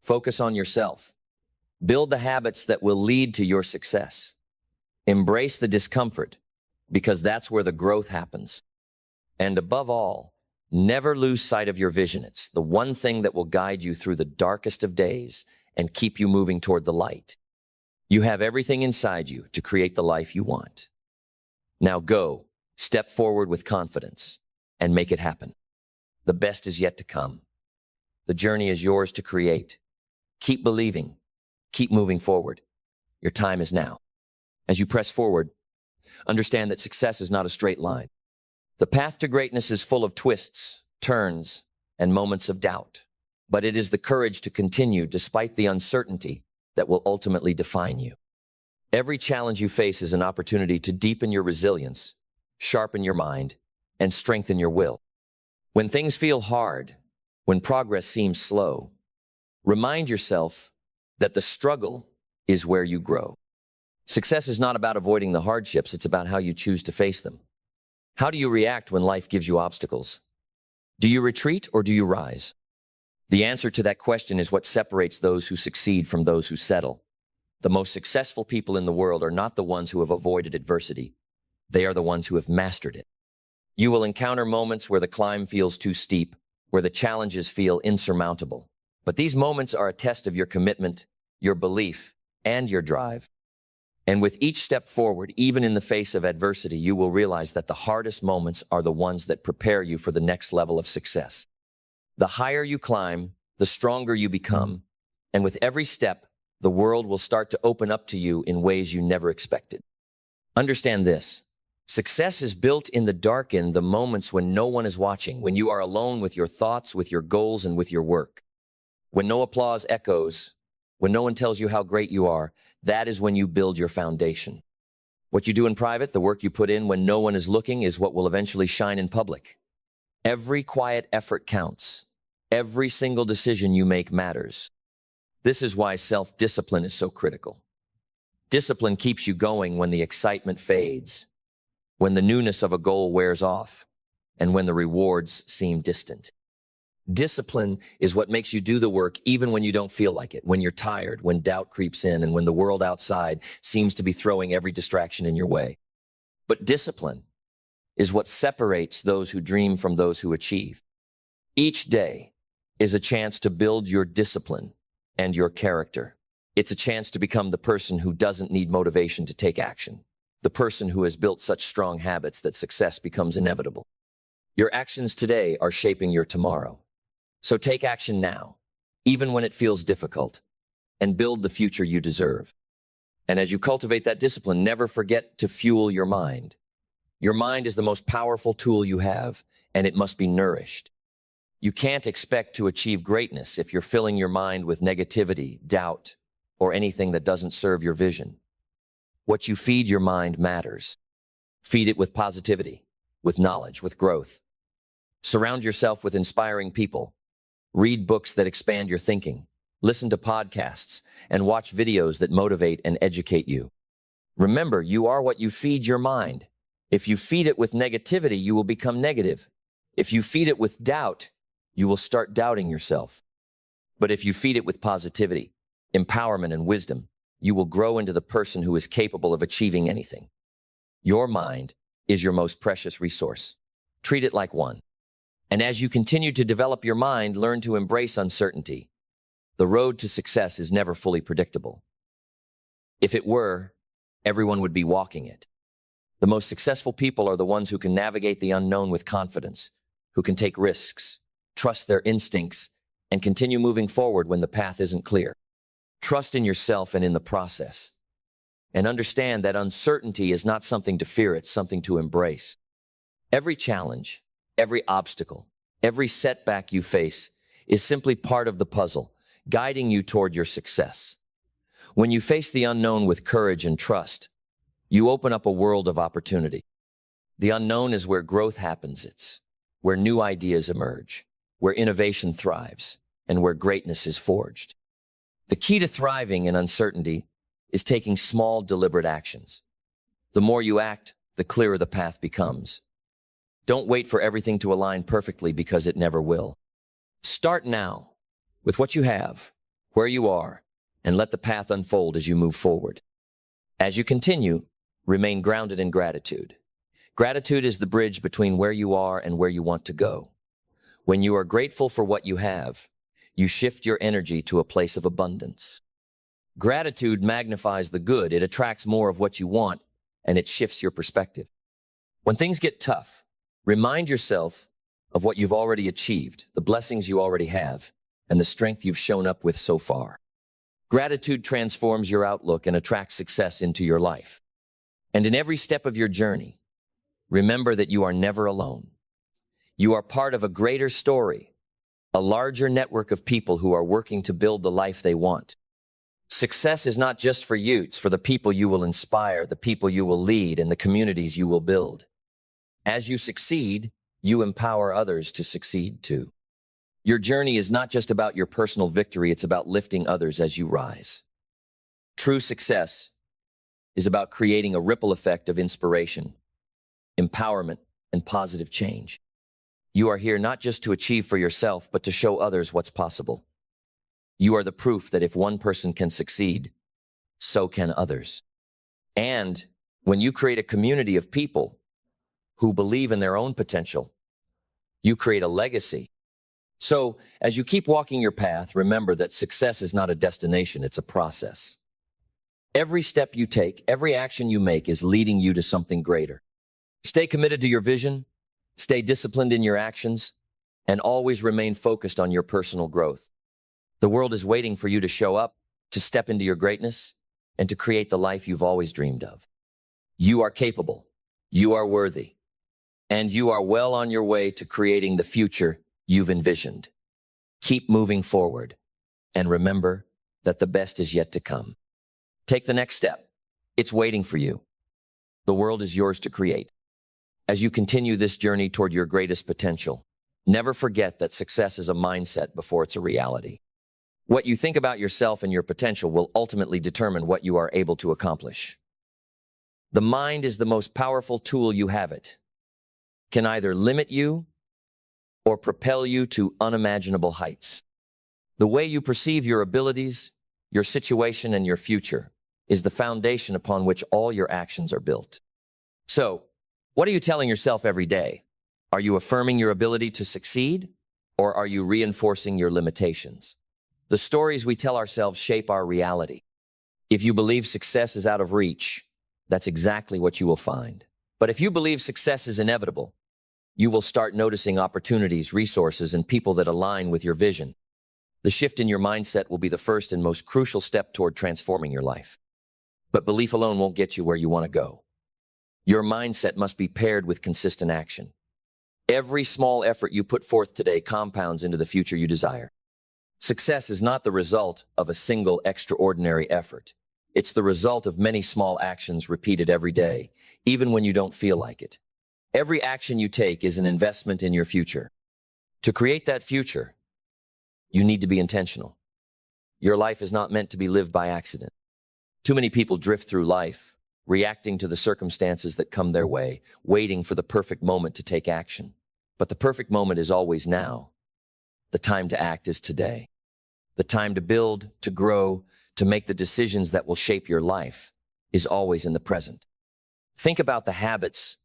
Focus on yourself. Build the habits that will lead to your success. Embrace the discomfort, because that's where the growth happens. And above all, never lose sight of your vision. It's the one thing that will guide you through the darkest of days and keep you moving toward the light. You have everything inside you to create the life you want. Now go, step forward with confidence, and make it happen. The best is yet to come. The journey is yours to create. Keep believing. Keep moving forward. Your time is now. As you press forward, understand that success is not a straight line. The path to greatness is full of twists, turns, and moments of doubt. But it is the courage to continue despite the uncertainty that will ultimately define you. Every challenge you face is an opportunity to deepen your resilience, sharpen your mind, and strengthen your will. When things feel hard, when progress seems slow, remind yourself that the struggle is where you grow. Success is not about avoiding the hardships, it's about how you choose to face them. How do you react when life gives you obstacles? Do you retreat or do you rise? The answer to that question is what separates those who succeed from those who settle. The most successful people in the world are not the ones who have avoided adversity. They are the ones who have mastered it. You will encounter moments where the climb feels too steep, where the challenges feel insurmountable. But these moments are a test of your commitment, your belief, and your drive. And with each step forward, even in the face of adversity, you will realize that the hardest moments are the ones that prepare you for the next level of success. The higher you climb, the stronger you become, and with every step, the world will start to open up to you in ways you never expected. Understand this. Success is built in the dark, in the moments when no one is watching, when you are alone with your thoughts, with your goals, and with your work. When no applause echoes, when no one tells you how great you are, that is when you build your foundation. What you do in private, the work you put in when no one is looking, is what will eventually shine in public. Every quiet effort counts. Every single decision you make matters. This is why self-discipline is so critical. Discipline keeps you going when the excitement fades, when the newness of a goal wears off, and when the rewards seem distant. Discipline is what makes you do the work even when you don't feel like it, when you're tired, when doubt creeps in, and when the world outside seems to be throwing every distraction in your way. But discipline is what separates those who dream from those who achieve. Each day is a chance to build your discipline and your character. It's a chance to become the person who doesn't need motivation to take action, the person who has built such strong habits that success becomes inevitable. Your actions today are shaping your tomorrow. So take action now, even when it feels difficult, and build the future you deserve. And as you cultivate that discipline, never forget to fuel your mind. Your mind is the most powerful tool you have, and it must be nourished. You can't expect to achieve greatness if you're filling your mind with negativity, doubt, or anything that doesn't serve your vision. What you feed your mind matters. Feed it with positivity, with knowledge, with growth. Surround yourself with inspiring people. Read books that expand your thinking. listen to podcasts, and watch videos that motivate and educate you. Remember, you are what you feed your mind. If you feed it with negativity, you will become negative. If you feed it with doubt, you will start doubting yourself. But if you feed it with positivity, empowerment, and wisdom, you will grow into the person who is capable of achieving anything. Your mind is your most precious resource. Treat it like one. And as you continue to develop your mind, learn to embrace uncertainty. The road to success is never fully predictable. If it were, everyone would be walking it. The most successful people are the ones who can navigate the unknown with confidence, who can take risks, trust their instincts, and continue moving forward when the path isn't clear. Trust in yourself and in the process. And understand that uncertainty is not something to fear, it's something to embrace. Every challenge, every obstacle, every setback you face is simply part of the puzzle, guiding you toward your success. When you face the unknown with courage and trust, you open up a world of opportunity. The unknown is where growth happens. It's where new ideas emerge, where innovation thrives, and where greatness is forged. The key to thriving in uncertainty is taking small, deliberate actions. The more you act, the clearer the path becomes. Don't wait for everything to align perfectly, because it never will. Start now with what you have, where you are, and let the path unfold as you move forward. As you continue, remain grounded in gratitude. Gratitude is the bridge between where you are and where you want to go. When you are grateful for what you have, you shift your energy to a place of abundance. Gratitude magnifies the good. It attracts more of what you want, and it shifts your perspective. When things get tough, remind yourself of what you've already achieved, the blessings you already have, and the strength you've shown up with so far. Gratitude transforms your outlook and attracts success into your life. And in every step of your journey, remember that you are never alone. You are part of a greater story, a larger network of people who are working to build the life they want. Success is not just for you, it's for the people you will inspire, the people you will lead, and the communities you will build. As you succeed, you empower others to succeed too. Your journey is not just about your personal victory, it's about lifting others as you rise. True success is about creating a ripple effect of inspiration, empowerment, and positive change. You are here not just to achieve for yourself, but to show others what's possible. You are the proof that if one person can succeed, so can others. And when you create a community of people who believe in their own potential, you create a legacy. So, as you keep walking your path, remember that success is not a destination, it's a process. Every step you take, every action you make is leading you to something greater. Stay committed to your vision, stay disciplined in your actions, and always remain focused on your personal growth. The world is waiting for you to show up, to step into your greatness, and to create the life you've always dreamed of. You are capable, you are worthy, and you are well on your way to creating the future you've envisioned. Keep moving forward, and remember that the best is yet to come. Take the next step. It's waiting for you. The world is yours to create. As you continue this journey toward your greatest potential, never forget that success is a mindset before it's a reality. What you think about yourself and your potential will ultimately determine what you are able to accomplish. The mind is the most powerful tool you have. It can either limit you or propel you to unimaginable heights. The way you perceive your abilities, your situation, and your future is the foundation upon which all your actions are built. So, what are you telling yourself every day? Are you affirming your ability to succeed, or are you reinforcing your limitations? The stories we tell ourselves shape our reality. If you believe success is out of reach, that's exactly what you will find. But if you believe success is inevitable, you will start noticing opportunities, resources, and people that align with your vision. The shift in your mindset will be the first and most crucial step toward transforming your life. But belief alone won't get you where you want to go. Your mindset must be paired with consistent action. Every small effort you put forth today compounds into the future you desire. Success is not the result of a single extraordinary effort. It's the result of many small actions repeated every day, even when you don't feel like it. Every action you take is an investment in your future. To create that future, you need to be intentional. Your life is not meant to be lived by accident. Too many people drift through life, reacting to the circumstances that come their way, waiting for the perfect moment to take action. But the perfect moment is always now. The time to act is today. The time to build, to grow, to make the decisions that will shape your life is always in the present. Think about the habits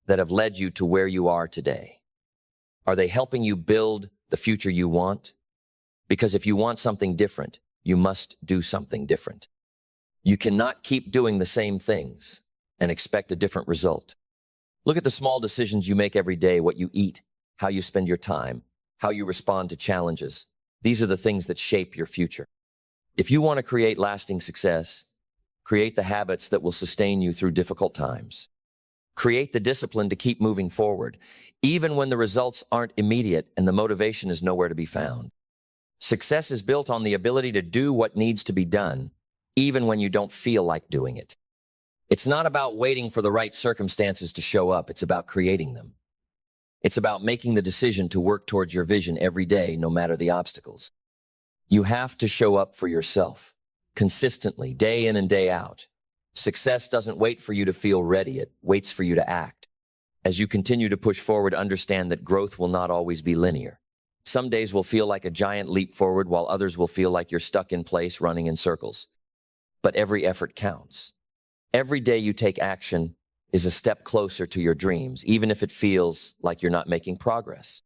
that have led you to where you are today. Are they helping you build the future you want? Because if you want something different, you must do something different. You cannot keep doing the same things and expect a different result. Look at the small decisions you make every day, what you eat, how you spend your time, how you respond to challenges. These are the things that shape your future. If you want to create lasting success, create the habits that will sustain you through difficult times. Create the discipline to keep moving forward, even when the results aren't immediate and the motivation is nowhere to be found. Success is built on the ability to do what needs to be done, even when you don't feel like doing it. It's not about waiting for the right circumstances to show up. It's about creating them. It's about making the decision to work towards your vision every day, no matter the obstacles. You have to show up for yourself, consistently, day in and day out. Success doesn't wait for you to feel ready. It waits for you to act. As you continue to push forward, understand that growth will not always be linear. Some days will feel like a giant leap forward, while others will feel like you're stuck in place, running in circles. But every effort counts. Every day you take action is a step closer to your dreams, even if it feels like you're not making progress.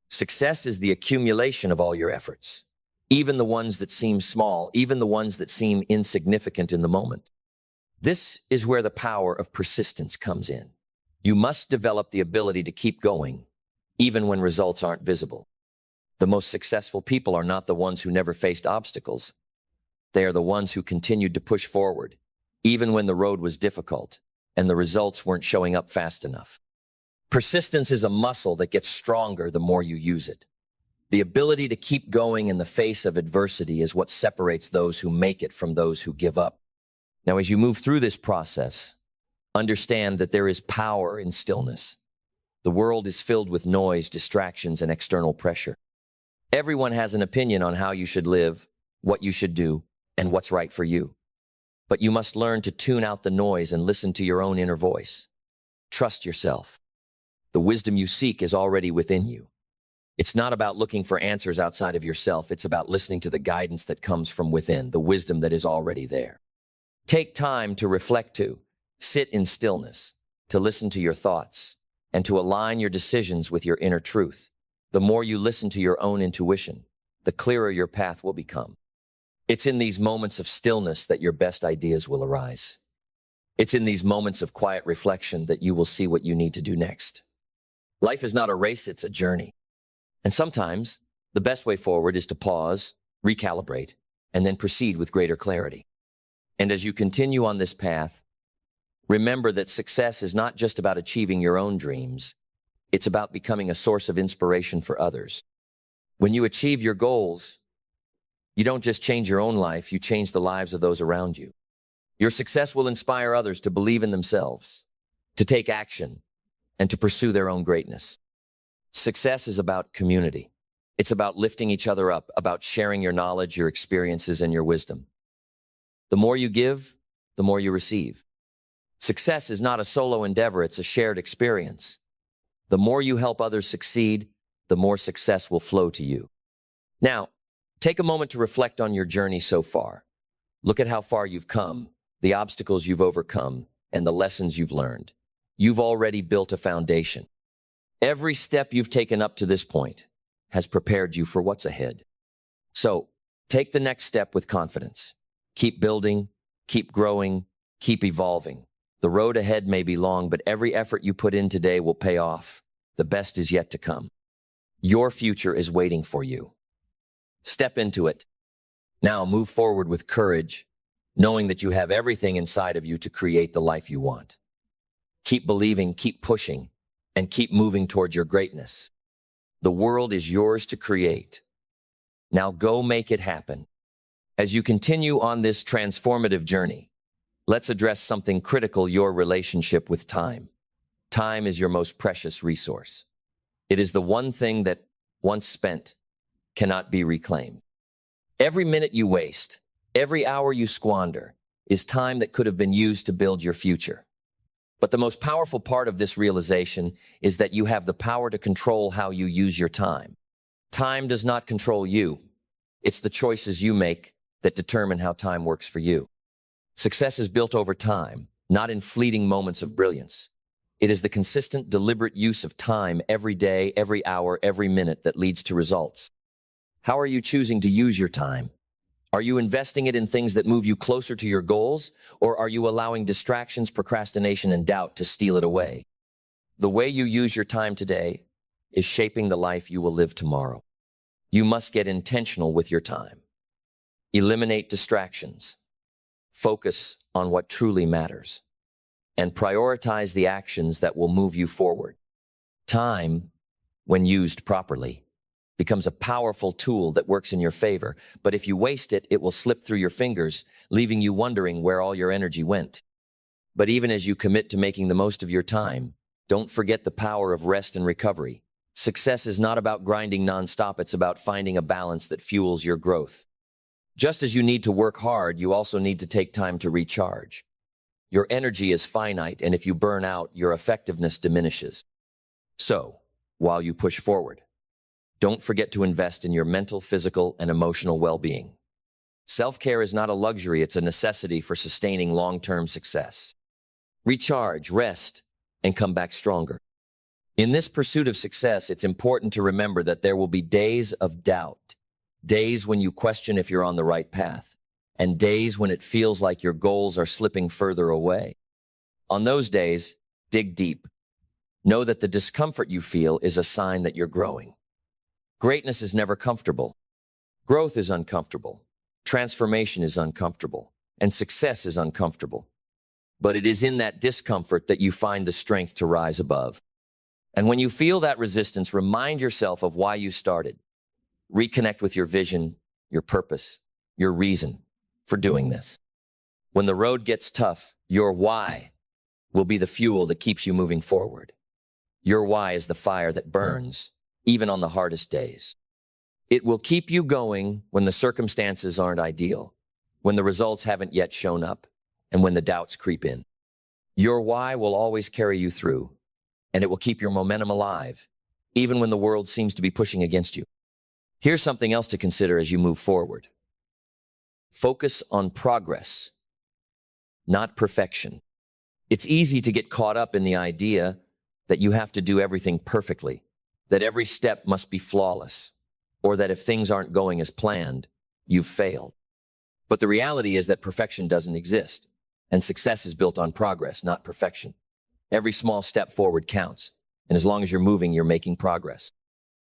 Success is the accumulation of all your efforts, even the ones that seem small, even the ones that seem insignificant in the moment. This is where the power of persistence comes in. You must develop the ability to keep going, even when results aren't visible. The most successful people are not the ones who never faced obstacles. They are the ones who continued to push forward, even when the road was difficult and the results weren't showing up fast enough. Persistence is a muscle that gets stronger the more you use it. The ability to keep going in the face of adversity is what separates those who make it from those who give up. Now, as you move through this process, understand that there is power in stillness. The world is filled with noise, distractions, and external pressure. Everyone has an opinion on how you should live, what you should do, and what's right for you. But you must learn to tune out the noise and listen to your own inner voice. Trust yourself. The wisdom you seek is already within you. It's not about looking for answers outside of yourself. It's about listening to the guidance that comes from within, the wisdom that is already there. Take time to reflect, to sit in stillness, to listen to your thoughts, and to align your decisions with your inner truth. The more you listen to your own intuition, the clearer your path will become. It's in these moments of stillness that your best ideas will arise. It's in these moments of quiet reflection that you will see what you need to do next. Life is not a race, it's a journey. And sometimes the best way forward is to pause, recalibrate, and then proceed with greater clarity. And as you continue on this path, remember that success is not just about achieving your own dreams. It's about becoming a source of inspiration for others. When you achieve your goals, you don't just change your own life, you change the lives of those around you. Your success will inspire others to believe in themselves, to take action, and to pursue their own greatness. Success is about community. It's about lifting each other up, about sharing your knowledge, your experiences, and your wisdom. The more you give, the more you receive. Success is not a solo endeavor, it's a shared experience. The more you help others succeed, the more success will flow to you. Now, take a moment to reflect on your journey so far. Look at how far you've come, the obstacles you've overcome, and the lessons you've learned. You've already built a foundation. Every step you've taken up to this point has prepared you for what's ahead. So, take the next step with confidence. Keep building, keep growing, keep evolving. The road ahead may be long, but every effort you put in today will pay off. The best is yet to come. Your future is waiting for you. Step into it. Now move forward with courage, knowing that you have everything inside of you to create the life you want. Keep believing, keep pushing, and keep moving toward your greatness. The world is yours to create. Now go make it happen. As you continue on this transformative journey, let's address something critical: your relationship with time. Time is your most precious resource. It is the one thing that, once spent, cannot be reclaimed. Every minute you waste, every hour you squander, is time that could have been used to build your future. But the most powerful part of this realization is that you have the power to control how you use your time. Time does not control you. It's the choices you make that determine how time works for you. Success is built over time, not in fleeting moments of brilliance. It is the consistent, deliberate use of time every day, every hour, every minute that leads to results. How are you choosing to use your time? Are you investing it in things that move you closer to your goals, or are you allowing distractions, procrastination, and doubt to steal it away? The way you use your time today is shaping the life you will live tomorrow. You must get intentional with your time. Eliminate distractions. Focus on what truly matters. And prioritize the actions that will move you forward. Time, when used properly, becomes a powerful tool that works in your favor, but if you waste it, it will slip through your fingers, leaving you wondering where all your energy went. But even as you commit to making the most of your time, don't forget the power of rest and recovery. Success is not about grinding nonstop, it's about finding a balance that fuels your growth. Just as you need to work hard, you also need to take time to recharge. Your energy is finite, and if you burn out, your effectiveness diminishes. So, while you push forward, don't forget to invest in your mental, physical, and emotional well-being. Self-care is not a luxury, it's a necessity for sustaining long-term success. Recharge, rest, and come back stronger. In this pursuit of success, it's important to remember that there will be days of doubt, days when you question if you're on the right path, and days when it feels like your goals are slipping further away. On those days, dig deep. Know that the discomfort you feel is a sign that you're growing. Greatness is never comfortable. Growth is uncomfortable. Transformation is uncomfortable. And success is uncomfortable. But it is in that discomfort that you find the strength to rise above. And when you feel that resistance, remind yourself of why you started. Reconnect with your vision, your purpose, your reason for doing this. When the road gets tough, your why will be the fuel that keeps you moving forward. Your why is the fire that burns, even on the hardest days. It will keep you going when the circumstances aren't ideal, when the results haven't yet shown up, and when the doubts creep in. Your why will always carry you through, and it will keep your momentum alive, even when the world seems to be pushing against you. Here's something else to consider as you move forward. Focus on progress, not perfection. It's easy to get caught up in the idea that you have to do everything perfectly, that every step must be flawless, or that if things aren't going as planned, you've failed. But the reality is that perfection doesn't exist, and success is built on progress, not perfection. Every small step forward counts, and as long as you're moving, you're making progress.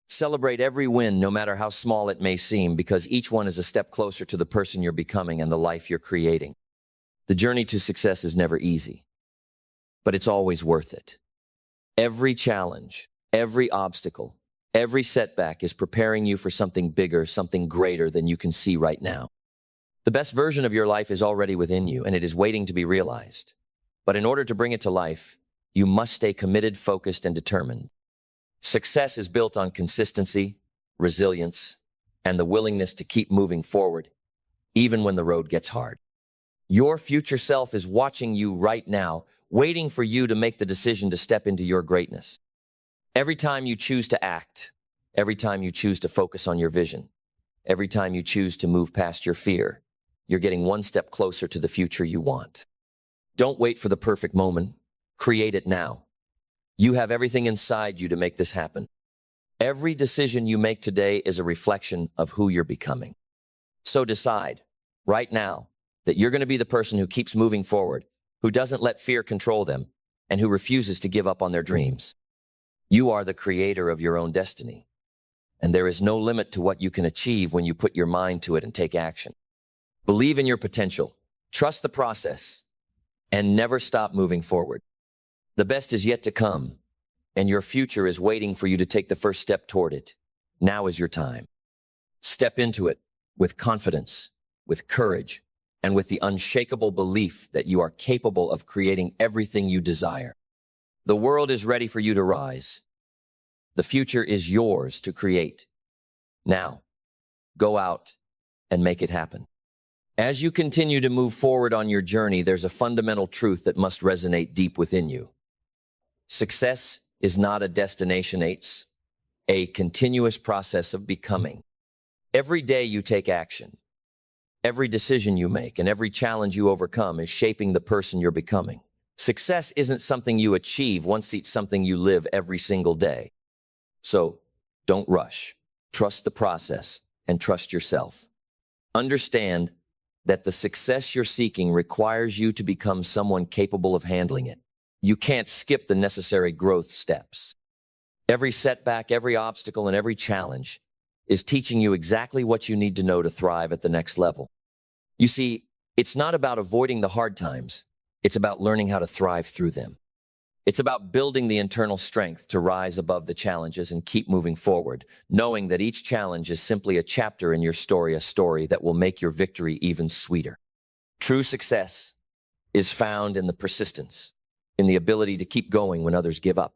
Celebrate every win, no matter how small it may seem, because each one is a step closer to the person you're becoming and the life you're creating. The journey to success is never easy, but it's always worth it. Every challenge, every obstacle, every setback is preparing you for something bigger, something greater than you can see right now. The best version of your life is already within you, and it is waiting to be realized. But in order to bring it to life, you must stay committed, focused, and determined. Success is built on consistency, resilience, and the willingness to keep moving forward, even when the road gets hard. Your future self is watching you right now, waiting for you to make the decision to step into your greatness. Every time you choose to act, every time you choose to focus on your vision, every time you choose to move past your fear, you're getting one step closer to the future you want. Don't wait for the perfect moment. Create it now. You have everything inside you to make this happen. Every decision you make today is a reflection of who you're becoming. So decide, right now, that you're going to be the person who keeps moving forward, who doesn't let fear control them, and who refuses to give up on their dreams. You are the creator of your own destiny, and there is no limit to what you can achieve when you put your mind to it and take action. Believe in your potential, trust the process, and never stop moving forward. The best is yet to come, and your future is waiting for you to take the first step toward it. Now is your time. Step into it with confidence, with courage, and with the unshakable belief that you are capable of creating everything you desire. The world is ready for you to rise. The future is yours to create. Now, go out and make it happen. As you continue to move forward on your journey, there's a fundamental truth that must resonate deep within you. Success is not a destination, it's a continuous process of becoming. Every day you take action, every decision you make, and every challenge you overcome is shaping the person you're becoming. Success isn't something you achieve once, it's something you live every single day. So, don't rush. Trust the process and trust yourself. Understand that the success you're seeking requires you to become someone capable of handling it. You can't skip the necessary growth steps. Every setback, every obstacle, and every challenge is teaching you exactly what you need to know to thrive at the next level. You see, it's not about avoiding the hard times. It's about learning how to thrive through them. It's about building the internal strength to rise above the challenges and keep moving forward, knowing that each challenge is simply a chapter in your story, a story that will make your victory even sweeter. True success is found in the persistence, in the ability to keep going when others give up.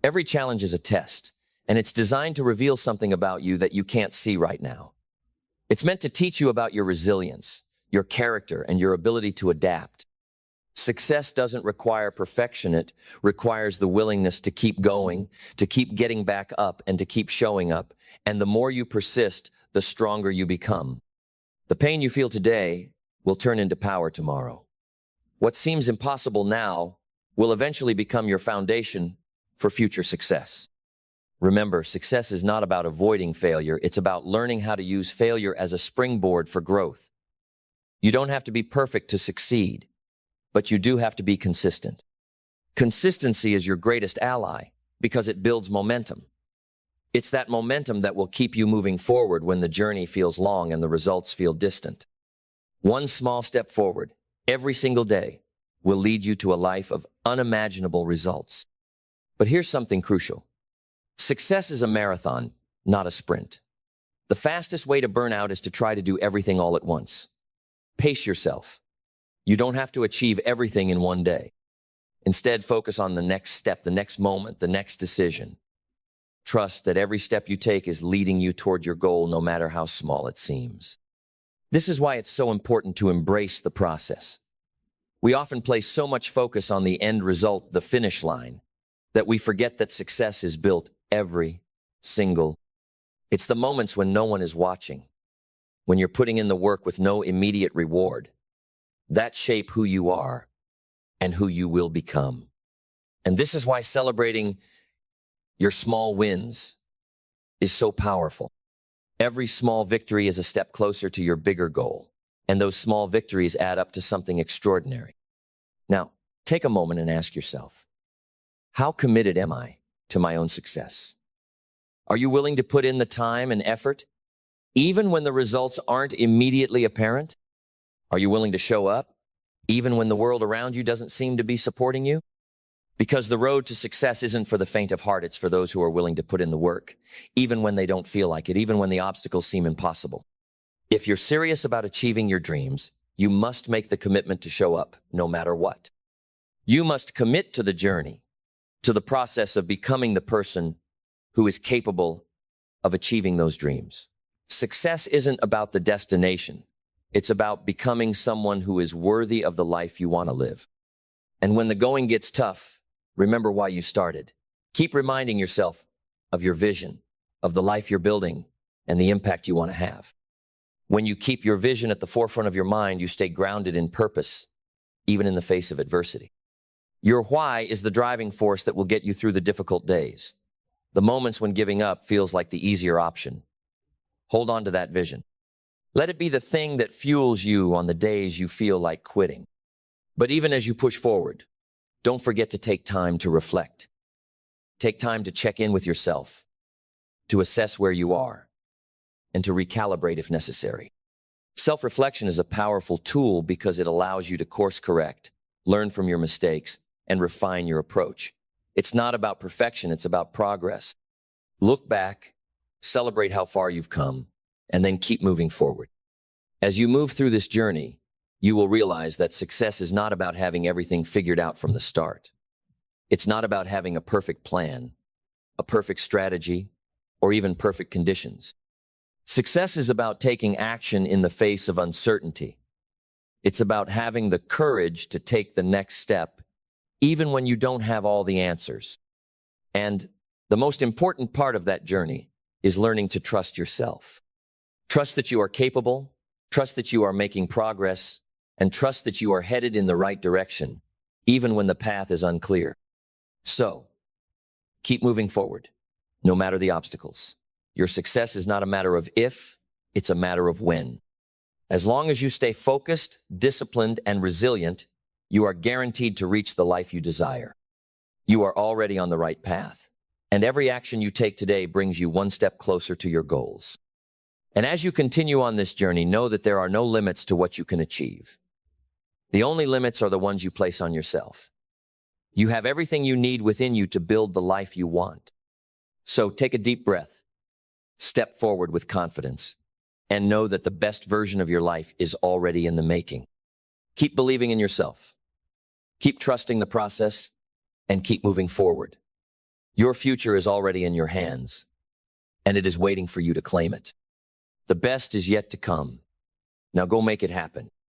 Every challenge is a test, and it's designed to reveal something about you that you can't see right now. It's meant to teach you about your resilience, your character, and your ability to adapt. Success doesn't require perfection, it requires the willingness to keep going, to keep getting back up, and to keep showing up. And the more you persist, the stronger you become. The pain you feel today will turn into power tomorrow. What seems impossible now will eventually become your foundation for future success. Remember, success is not about avoiding failure, it's about learning how to use failure as a springboard for growth. You don't have to be perfect to succeed, but you do have to be consistent. Consistency is your greatest ally because it builds momentum. It's that momentum that will keep you moving forward when the journey feels long and the results feel distant. One small step forward every single day will lead you to a life of unimaginable results. But here's something crucial. Success is a marathon, not a sprint. The fastest way to burn out is to try to do everything all at once. Pace yourself. You don't have to achieve everything in one day. Instead, focus on the next step, the next moment, the next decision. Trust that every step you take is leading you toward your goal, no matter how small it seems. This is why it's so important to embrace the process. We often place so much focus on the end result, the finish line, that we forget that success is built every single. It's the moments when no one is watching, when you're putting in the work with no immediate reward, that shape who you are and who you will become. And this is why celebrating your small wins is so powerful. Every small victory is a step closer to your bigger goal, and those small victories add up to something extraordinary. Now, take a moment and ask yourself, how committed am I to my own success? Are you willing to put in the time and effort, even when the results aren't immediately apparent? Are you willing to show up, even when the world around you doesn't seem to be supporting you? Because the road to success isn't for the faint of heart, it's for those who are willing to put in the work, even when they don't feel like it, even when the obstacles seem impossible. If you're serious about achieving your dreams, you must make the commitment to show up, no matter what. You must commit to the journey, to the process of becoming the person who is capable of achieving those dreams. Success isn't about the destination. It's about becoming someone who is worthy of the life you want to live. And when the going gets tough, remember why you started. Keep reminding yourself of your vision, of the life you're building, and the impact you want to have. When you keep your vision at the forefront of your mind, you stay grounded in purpose, even in the face of adversity. Your why is the driving force that will get you through the difficult days, the moments when giving up feels like the easier option. Hold on to that vision. Let it be the thing that fuels you on the days you feel like quitting. But even as you push forward, don't forget to take time to reflect. Take time to check in with yourself, to assess where you are, and to recalibrate if necessary. Self-reflection is a powerful tool because it allows you to course correct, learn from your mistakes, and refine your approach. It's not about perfection, it's about progress. Look back, celebrate how far you've come, and then keep moving forward. As you move through this journey, you will realize that success is not about having everything figured out from the start. It's not about having a perfect plan, a perfect strategy, or even perfect conditions. Success is about taking action in the face of uncertainty. It's about having the courage to take the next step, even when you don't have all the answers. And the most important part of that journey is learning to trust yourself. Trust that you are capable, trust that you are making progress, and trust that you are headed in the right direction, even when the path is unclear. So, keep moving forward, no matter the obstacles. Your success is not a matter of if, it's a matter of when. As long as you stay focused, disciplined, and resilient, you are guaranteed to reach the life you desire. You are already on the right path, and every action you take today brings you one step closer to your goals. And as you continue on this journey, know that there are no limits to what you can achieve. The only limits are the ones you place on yourself. You have everything you need within you to build the life you want. So take a deep breath, step forward with confidence, and know that the best version of your life is already in the making. Keep believing in yourself. Keep trusting the process, and keep moving forward. Your future is already in your hands, and it is waiting for you to claim it. The best is yet to come. Now go make it happen.